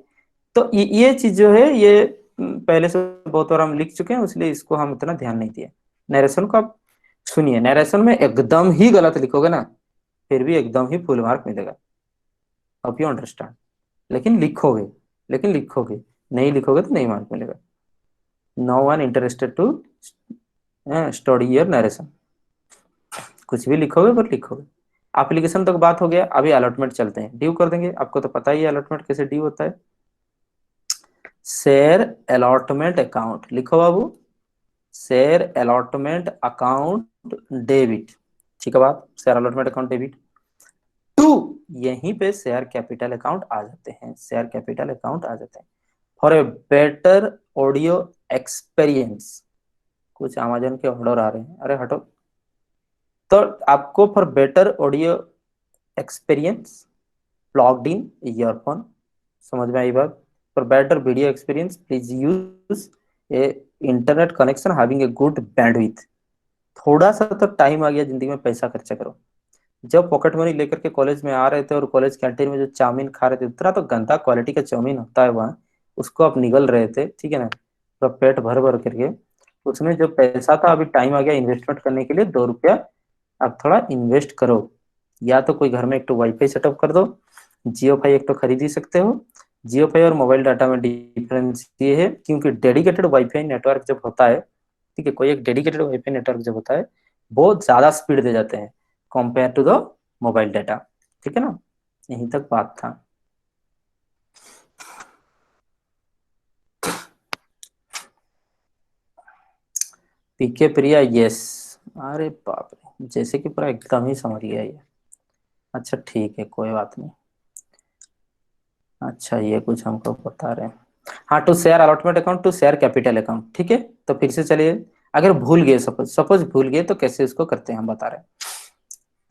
तो ये चीज जो है, ये पहले से बहुत बार हम लिख चुके हैं, इसलिए इसको हम इतना ध्यान नहीं दिए। नरेशन को आप सुनिए, नरेशन में एकदम ही गलत लिखोगे ना, फिर भी एकदम ही फुल मार्क मिलेगा। अब यू अंडरस्टैंड? लेकिन लिखोगे, लेकिन लिखोगे, नहीं लिखोगे तो नहीं मार्क मिलेगा। No one interested to study your narration. कुछ भी लिखोगे पर लिखोगे। एप्लीकेशन तक बात हो गया, अभी अलॉटमेंट चलते हैं। ड्यू कर देंगे, आपको तो पता ही है अलॉटमेंट कैसे ड्यू होता है। शेयर अलॉटमेंट अकाउंट लिखो बाबू। Share allotment account debit. ठीक है बात? Share allotment account debit to, यहीं पे शेयर कैपिटल अकाउंट आ जाते हैं, शेयर कैपिटल अकाउंट आ जाते हैं। For a better audio experience. कुछ अमेजन के ऑर्डर आ रहे हैं, अरे हटो। तो आपको for better audio experience plugged in earphone. समझ में आई बात? For better video experience please use a internet connection having a good bandwidth. थोड़ा सा तो टाइम आ गया जिंदगी में, पैसा खर्चा करो। जब पॉकेट मनी लेकर के कॉलेज में आ रहे थे और कॉलेज कैंटीन में जो चाउमीन खा रहे थे, उतना तो गंदा क्वालिटी का चाउमीन होता है वहाँ, उसको आप निगल रहे थे, ठीक है ना, तो पेट भर भर करके। उसमें जो पैसा था, अभी टाइम आ गया इन्वेस्टमेंट करने के लिए। 2 रुपया आप थोड़ा इन्वेस्ट करो। या तो कोई घर में एक तो वाईफाई सेटअप कर दो, जियो फाई एक तो खरीद ही सकते हो। जियो फाई और मोबाइल डाटा में डिफरेंस ये है, क्योंकि डेडिकेटेड वाईफाई नेटवर्क जब होता है, ठीक है, कोई एक डेडिकेटेड वाईफाई नेटवर्क जब होता है, बहुत ज्यादा स्पीड दे जाते हैं compare to the mobile data. ठीक है ना? यहीं तक बात था। PK Priya, yes. अरे बाप रे, जैसे कि पूरा एकदम ही समझ गया ये। अच्छा ठीक है, कोई बात नहीं। अच्छा ये कुछ हमको बता रहे हैं। हाँ, to share allotment account to share capital account. ठीक है, तो फिर से चलिए। अगर भूल गए, सपोज सपोज भूल गए, तो कैसे इसको करते हैं हम बता रहे हैं।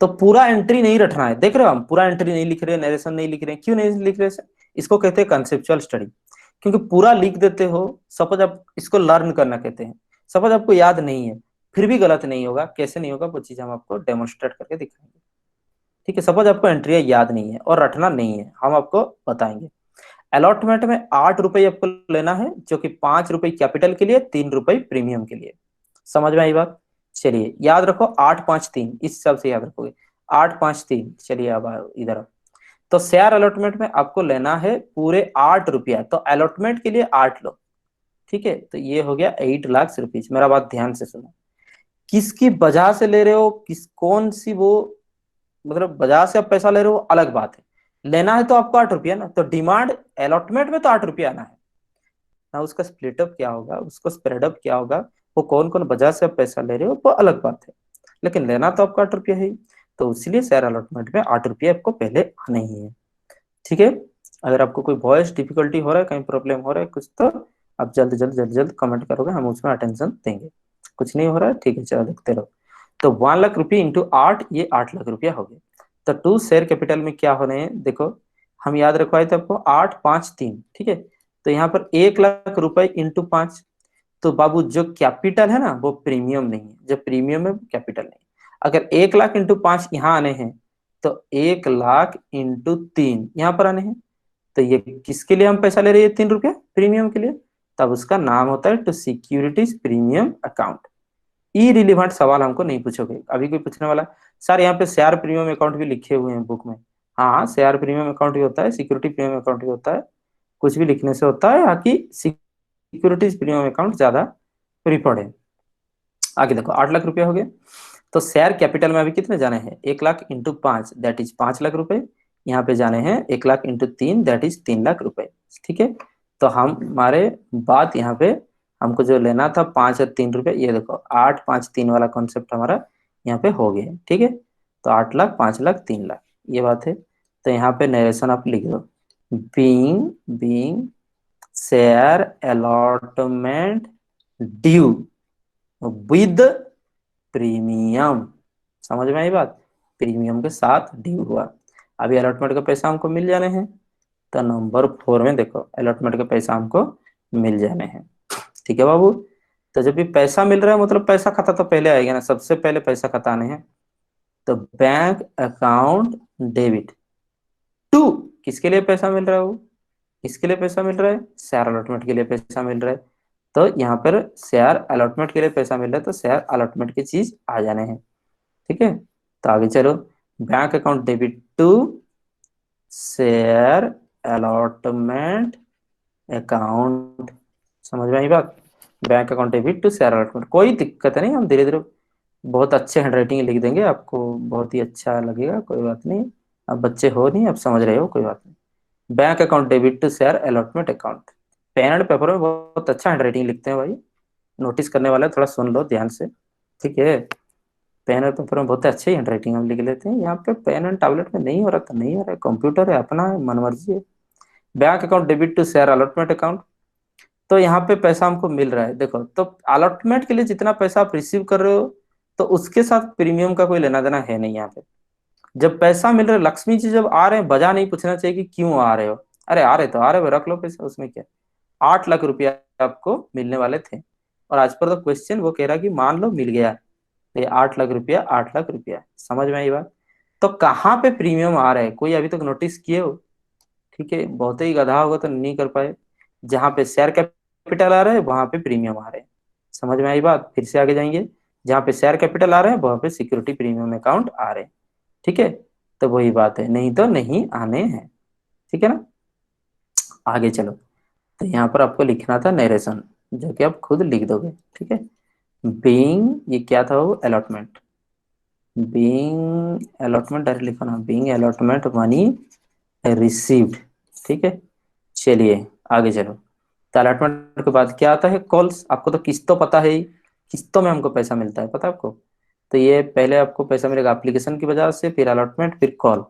तो पूरा एंट्री नहीं रखना है, देख रहे हो हम पूरा एंट्री नहीं लिख रहे, नरेशन नहीं लिख रहे। क्यों नहीं लिख रहे? इसको कहते हैं कंसेप्चुअल स्टडी। क्योंकि पूरा लिख देते हो, सपोज आप इसको लर्न करना कहते हैं। सपोज आपको याद नहीं है, फिर भी गलत नहीं होगा। कैसे नहीं होगा वो चीज हम आपको डेमोन्स्ट्रेट करके दिखाएंगे। ठीक है, सपोज आपको एंट्री याद नहीं है और रटना नहीं है, हम आपको बताएंगे। अलॉटमेंट में 8 रुपए आपको लेना है, जो कि 5 रुपए कैपिटल के लिए, 3 रुपए प्रीमियम के लिए। समझ में आई बात? चलिए याद रखो, 8 5 3 इस हिसाब से याद रखोगे। 8 5 3, चलिए अब इधर। तो शेयर अलॉटमेंट में आपको लेना है पूरे 8 रुपया, तो अलॉटमेंट के लिए 8 लो। ठीक है, तो ये हो गया 8 लाख रुपीज। मेरा बात ध्यान से सुनो। किसकी वजह से ले रहे हो, किस कौन सी वो, मतलब बाजार से आप पैसा ले रहे हो अलग बात है, लेना है तो आपको 8 रुपया ना, तो डिमांड अलॉटमेंट में तो 8 रुपया आना है ना, उसका स्प्लिटअप क्या होगा, उसको स्प्रेडअप क्या होगा, वो कौन कौन वजह से आप पैसा ले रहे हो वो अलग बात है, लेकिन लेना तो आपको 8 रुपया है ही। तो इसलिए शेयर अलॉटमेंट में 8 रुपया आपको पहले आने ही है। ठीक है। अगर आपको कोई वॉइस डिफिकल्टी हो रहा है, कहीं प्रॉब्लम हो रहा है कुछ, तो आप जल्द जल्द जल्द जल्द कमेंट करोगे, हम उसमें अटेंशन देंगे। कुछ नहीं हो रहा है, ठीक है, चलो देखते रहो। तो 1 लाख रुपये इंटू 8, ये 8 लाख रुपया हो गया। तो टू शेयर कैपिटल में क्या होने हैं देखो, हम याद रखवाए थे आपको 8 5 3, ठीक है। तो यहाँ पर 1 लाख रुपए इंटू 5, तो बाबू जो कैपिटल है ना वो प्रीमियम नहीं है, जो प्रीमियम है वो कैपिटल नहीं। अगर 1 लाख इंटू 5 यहाँ आने हैं, तो 1 लाख इंटू 3 यहाँ पर आने हैं, तो ये किसके लिए हम पैसा ले रहे हैं, 3 रुपया प्रीमियम के लिए। तब उसका नाम होता है to securities premium account. Irrelevant सवाल हमको नहीं पूछोगे। अभी कोई पूछने वाला, सर यहाँ पे शेयर प्रीमियम अकाउंट भी लिखे हुए हैं बुक में। हाँ, शेयर प्रीमियम अकाउंट भी होता है, सिक्योरिटी प्रीमियम अकाउंट भी होता है, कुछ भी लिखने से होता है, बाकी सिक्योरिटीज प्रीमियम अकाउंट ज्यादा प्रीफर्ड है। आगे देखो, 8 लाख रुपया हो गया। तो शेयर कैपिटल में अभी कितने जाने हैं, 1 lakh into 5 that is 5 lakh रुपए। यहाँ पे जाने हैं 1 lakh into 3 that is 3 lakh रुपए। ठीक है। तो हम हमारे बात यहाँ पे, हमको जो लेना था 5 और 3 रुपए, ये देखो 8 5 3 वाला कॉन्सेप्ट हमारा यहाँ पे हो गया। ठीक है। तो 8 लाख 5 लाख 3 लाख, ये बात है। तो यहाँ पे नरेशन आप लिख दो, being being share allotment due with premium. समझ में आई बात, प्रीमियम के साथ ड्यू हुआ। अभी अलॉटमेंट का पैसा हमको मिल जाने हैं, तो नंबर 4 में देखो अलॉटमेंट का पैसा हमको मिल जाने हैं। ठीक है बाबू। तो जब भी पैसा मिल रहा है मतलब पैसा खाता तो पहले आएगा ना, सबसे पहले पैसा खाता आने हैं। तो बैंक अकाउंट डेबिट टू, किसके लिए पैसा मिल रहा है वो, किसके लिए पैसा मिल रहा है, शेयर अलॉटमेंट के लिए पैसा मिल रहा है। तो यहाँ पर शेयर अलॉटमेंट के लिए पैसा मिल रहा है, तो शेयर अलॉटमेंट की चीज आ जाने हैं। ठीक है। तो आगे चलो, bank account debit to share allotment account. समझ में आई बात, bank account debit to share allotment, कोई दिक्कत नहीं, हम धीरे धीरे बहुत अच्छे हैंडराइटिंग लिख देंगे, आपको बहुत ही अच्छा लगेगा, कोई बात नहीं। अब बच्चे हो नहीं, अब समझ रहे हो, कोई बात नहीं। Bank account debit to share allotment account, pen and paper में बहुत अच्छा हैंडराइटिंग लिखते हैं भाई, नोटिस करने वाले थोड़ा सुन लो ध्यान से। ठीक है। पेन और पेपर में बहुत अच्छी हैंडराइटिंग हम लिख लेते हैं, यहाँ पे पेन एंड टैबलेट में नहीं हो रहा तो नहीं हो रहा है, कंप्यूटर है अपना है, मन मर्जी है। Bank account debit to share allotment account, तो यहाँ पे पैसा हमको मिल रहा है देखो, तो अलॉटमेंट के लिए जितना पैसा आप रिसीव कर रहे हो, तो उसके साथ प्रीमियम का कोई लेना देना है नहीं यहाँ पे। जब पैसा मिल रहा है, लक्ष्मी जी जब आ रहे हैं, वजह नहीं पूछना चाहिए कि क्यों आ रहे हो, अरे आ रहे तो आ रहे हो, रख लो पैसा, उसमें क्या। 8 लाख रुपया आपको मिलने वाले थे, और आज पर तो क्वेश्चन वो कह रहा है कि मान लो मिल गया, तो ये 8 लाख रुपया, 8 लाख रुपया, समझ में आई बात। तो कहाँ पे प्रीमियम आ रहा है, कोई अभी तक नोटिस किए हो। ठीक है, बहुत ही गधा होगा तो नहीं कर पाए। जहाँ पे शेयर कैपिटल आ रहा है वहां पे प्रीमियम आ रहे हैं। समझ में आई बात, फिर से आगे जाएंगे, जहाँ पे शेयर कैपिटल आ रहे हैं वहां पे सिक्योरिटी प्रीमियम अकाउंट आ रहे हैं। ठीक है। तो वही बात है, नहीं तो नहीं आने हैं। ठीक है ना। आगे चलो, तो यहाँ पर आपको लिखना था नरेशन, जो कि आप खुद लिख दोगे। ठीक है। बीइंग, ये क्या था वो, अलॉटमेंट, बीइंग अलॉटमेंट डायरेक्ट लिखो ना, बीइंग अलॉटमेंट मनी रिसीव्ड। ठीक है। चलिए आगे चलो। तो अलॉटमेंट के बाद क्या आता है, कॉल्स। आपको तो किस्तों पता है ही, किस्तों में हमको पैसा मिलता है, पता है आपको। तो ये पहले आपको पैसा मिलेगा एप्लीकेशन की वजह से, फिर अलॉटमेंट, फिर कॉल।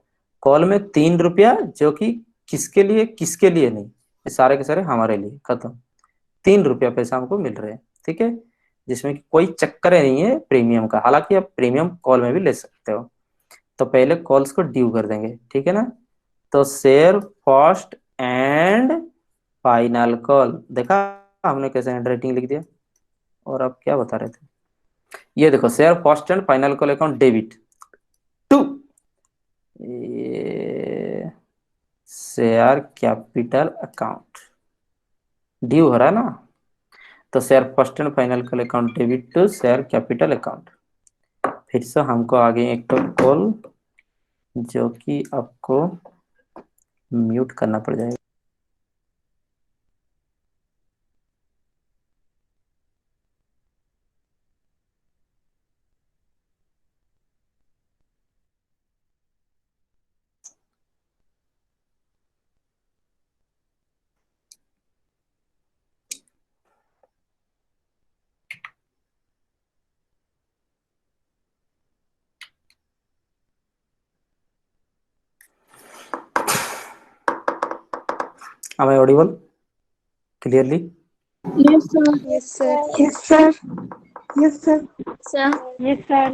कॉल में 3 रुपया, जो कि किसके लिए नहीं, ये सारे के सारे हमारे लिए, खत्म। 3 रुपया पैसा हमको मिल रहे हैं। ठीक है। जिसमें कि कोई चक्कर नहीं है प्रीमियम का, हालांकि आप प्रीमियम कॉल में भी ले सकते हो। तो पहले कॉल्स को ड्यू कर देंगे, ठीक है ना। तो share first and final call, देखा हमने कैसे हैंडराइटिंग लिख दिया। और आप क्या बता रहे थे, ये देखो share first and final call account debit to share capital account, due हो रहा है ना। तो share first and final call account debit to share capital account. फिर से हमको आगे एक तो कॉल, जो कि आपको म्यूट करना पड़ जाएगा। Am I audible clearly?
Yes, sir.
Yes, sir.
Yes, sir. Yes, sir.
Sir.
Yes, sir.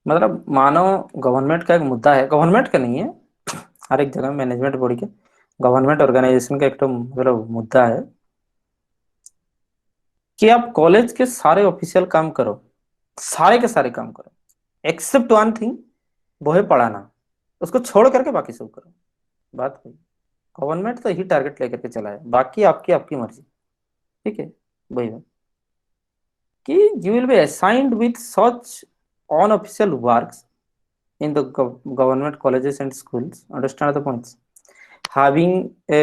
मतलब मानो गवर्नमेंट का एक मुद्दा है, गवर्नमेंट का नहीं है, हर एक जगह मैनेजमेंट बॉडी के, गवर्नमेंट ऑर्गेनाइजेशन का एक तो मतलब मुद्दा है कि आप कॉलेज के सारे ऑफिशियल काम करो, सारे के सारे काम करो, एक्सेप्ट वन थिंग, वो है पढ़ाना, उसको छोड़ करके बाकी सब करो। बात हुई, गवर्नमेंट तो यही टारगेट लेकर के चला है, बाकी आपकी आपकी मर्जी। ठीक है, वही बात कि you will be assigned with such unofficial works in the government colleges and schools. Understand the points? Having a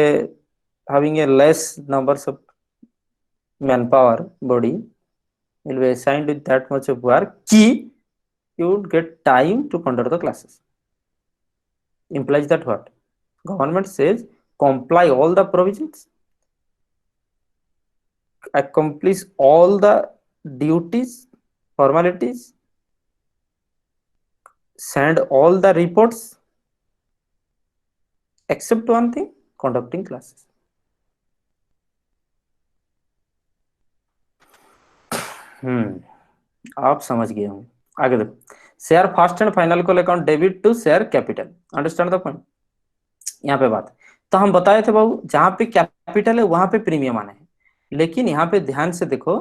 having a less numbers of manpower body will be assigned with that much of work. Key, you would get time to conduct the classes. Implies that what? Government says comply all the provisions, accomplish all the duties, formalities, send all the reports, except one thing, conducting classes. आप समझ गए होंगे। आगे देखो, share first and final call account debit to share capital. Understand the point? यहाँ पे बात, तो हम बताए थे बाबू, जहां पे कैपिटल है वहां पे प्रीमियम आना है, लेकिन यहाँ पे ध्यान से देखो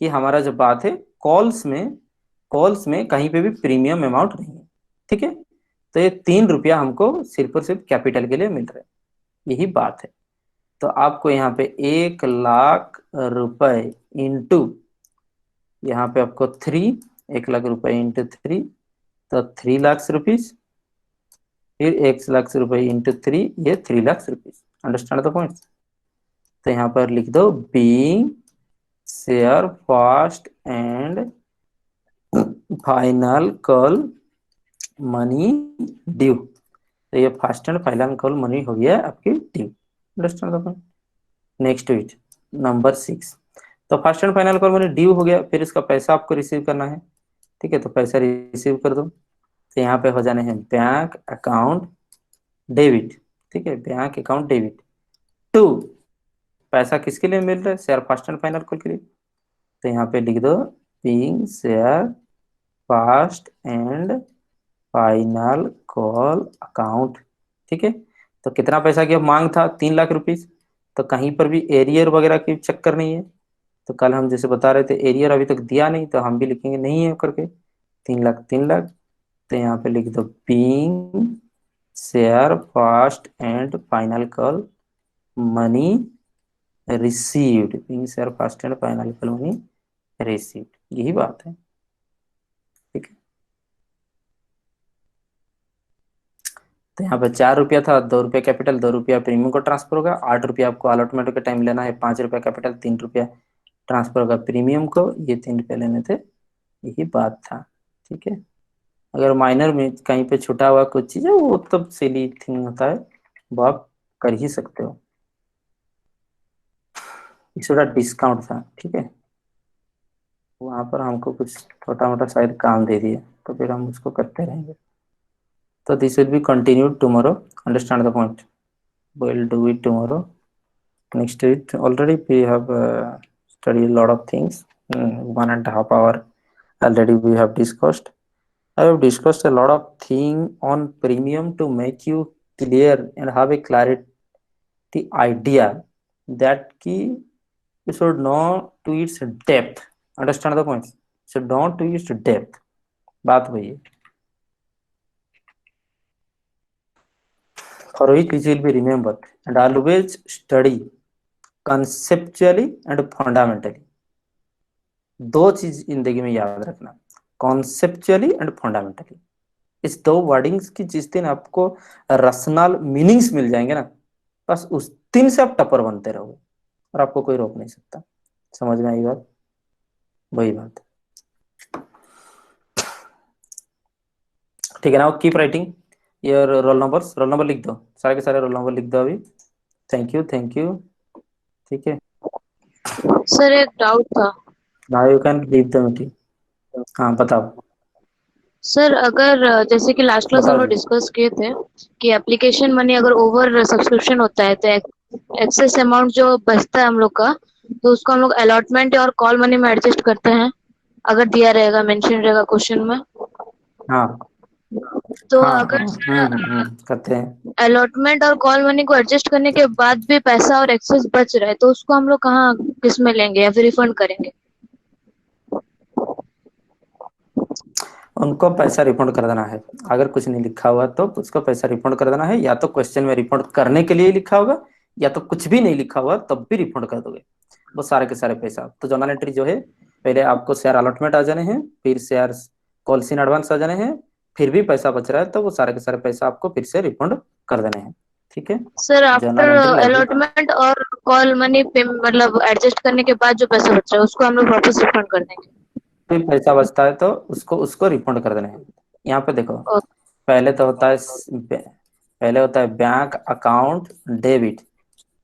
कि हमारा जो बात है, कॉल्स में कहीं पे भी प्रीमियम अमाउंट नहीं है। ठीक है, तो ये 3 रुपया हमको सिर्फ और सिर्फ कैपिटल के लिए मिल रहा है, यही बात है। तो आपको यहाँ पे 1 लाख रुपए इंटू, यहाँ पे आपको 1 लाख रुपए इंटू 3, तो 3 लाख रुपीज, फिर 1 लाख रुपए इंटू 3, ये 3 lakh rupees. Understand the point? तो यहाँ पर लिख दो being share first and final call money due. तो ये first and final call money हो गया आपकी due. Understand the point? Next it number 6, तो first and final call money due हो गया, फिर इसका पैसा आपको रिसीव करना है। ठीक है, तो पैसा रिसीव कर दो, तो यहाँ पे हो जाने हैं बैंक अकाउंट डेबिट। ठीक है, बैंक अकाउंट डेबिट टू, पैसा किसके लिए मिल रहा है? Share first and final call के लिए। तो यहाँ पे लिख दो being share first and final call account. ठीक है, तो कितना पैसा की मांग था? 3 लाख रुपीज। तो कहीं पर भी एरियर वगैरह की चक्कर नहीं है, तो कल हम जैसे बता रहे थे एरियर अभी तक दिया नहीं, तो हम भी लिखेंगे नहीं है करके 3 लाख 3 लाख। तो यहाँ पे लिख दो being share first and final call money received, being share first and final call money received, यही बात है। ठीक है, तो यहाँ पे 4 रुपया था, 2 रुपया कैपिटल, 2 रुपया प्रीमियम को ट्रांसफर होगा, 8 रुपया आपको अलॉटमेंट का टाइम लेना है, 5 रुपया कैपिटल, 3 रुपया ट्रांसफर होगा प्रीमियम को, ये 3 रुपया लेने थे, यही बात था। ठीक है, अगर माइनर में कहीं पे छुटा हुआ कुछ चीज है, वो तब सिली थिंग होता है, वो आप कर ही सकते हो। थोड़ा डिस्काउंट था। ठीक है, वहां पर हमको कुछ छोटा मोटा शायद काम दे दिया, तो फिर हम उसको करते रहेंगे। तो this will be continued tomorrow. Understand the point? we'll do it tomorrow. Next week already we have studied a lot of things. 1.5 hour already we have discussed. I have discussed a lot of thing on premium to make you clear and have a clarity idea that key you should know to its depth. Understand the points? So don't to its depth. बात वही है। For which it will be remembered and always study conceptually and fundamentally. 2 चीज जिंदगी में याद रखना, कॉन्सेप्चुअली एंड फंडामेंटली। इस 2 वर्डिंग्स की जिस दिन आपको रसनाल मीनिंग्स मिल जाएंगे ना, बस उस दिन से आप टपर बनते रहोगे और आपको कोई रोक नहीं सकता। समझ में आई बात? वही बात। ठीक है, now keep writing. Your roll number लिख दो, सारे के सारे रोल नंबर लिख दो अभी। थैंक यू, ठीक है।
सर एक डाउट था।
Now you can leave the meeting. हाँ बताओ।
सर अगर जैसे कि लास्ट क्लास हम
बताओ
लोग
जी।
डिस्कस किए थे कि एप्लीकेशन मनी अगर ओवर सब्सक्रिप्शन होता है तो एक्सेस अमाउंट जो बचता है हम लोग का, तो उसको हम लोग अलॉटमेंट और कॉल मनी में एडजस्ट करते हैं, अगर दिया रहेगा, मेंशन रहेगा क्वेश्चन में।
हाँ
तो
हाँ
अगर
करते हैं।
अलॉटमेंट और कॉल मनी को एडजस्ट करने के बाद भी पैसा और एक्सेस बच रहा है, तो उसको हम लोग कहाँ किस में लेंगे या फिर रिफंड करेंगे?
उनको पैसा रिफंड कर देना है। अगर कुछ नहीं लिखा हुआ तो उसको पैसा रिफंड कर देना है, या तो क्वेश्चन में रिफंड करने के लिए लिखा होगा, या तो कुछ भी नहीं लिखा हुआ तब भी रिफंड कर दोगे वो सारे के सारे पैसा। तो जर्नल एंट्री जो है, पहले आपको शेयर अलॉटमेंट आ जाने हैं, फिर शेयर कॉल्स इन एडवांस आ जाने हैं, फिर भी पैसा बच रहा है तो वो सारे के सारे पैसा आपको फिर से रिफंड कर देने हैं। ठीक है,
sir after
journal entry like this.
Allotment और कॉल मनी पे मतलब एडजस्ट करने के बाद जो पैसा बच रहा है उसको हम लोग वापस रिफंड कर देंगे?
फिर पैसा बचता है तो उसको उसको रिफंड कर देने हैं। यहाँ पे देखो,
ओ,
पहले तो होता है पहले होता है bank account debit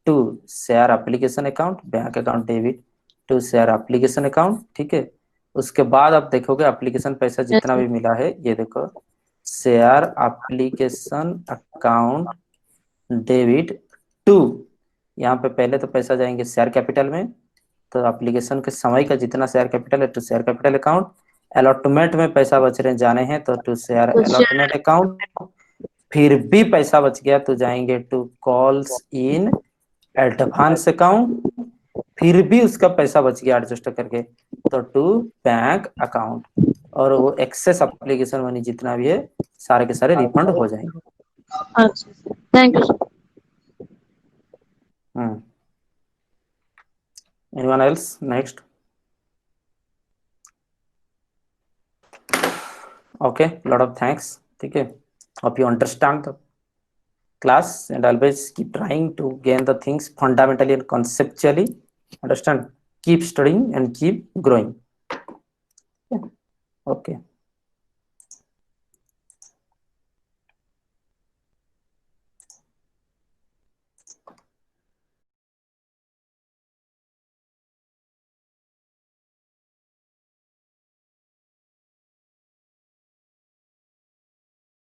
to share application account, bank account debit to share application account. ठीक है, उसके बाद आप देखोगे एप्लीकेशन पैसा जितना
yes,
भी मिला है, ये देखो share application account debit to, यहाँ पे पहले तो पैसा जाएंगे शेयर कैपिटल में, तो एप्लीकेशन के समय का जितना शेयर कैपिटल है to share capital account. Allotment में पैसा बच रहे जाने हैं तो टू शेयर
तो
अलॉटमेंट अकाउंट। फिर भी पैसा बच गया तो जाएंगे to calls in advance account. फिर भी उसका पैसा बच गया एडजस्ट करके तो टू बैंक अकाउंट। और वो एक्सेस एप्लीकेशन मनी जितना भी है सारे के सारे रिफंड हो जाएंगे।
अच्छा, thank you sir.
Anyone else next? Okay, lot of thanks. ठीक है, hope you understand the class and always keep trying to gain the things fundamentally and conceptually. Understand? Keep studying and keep growing. Okay.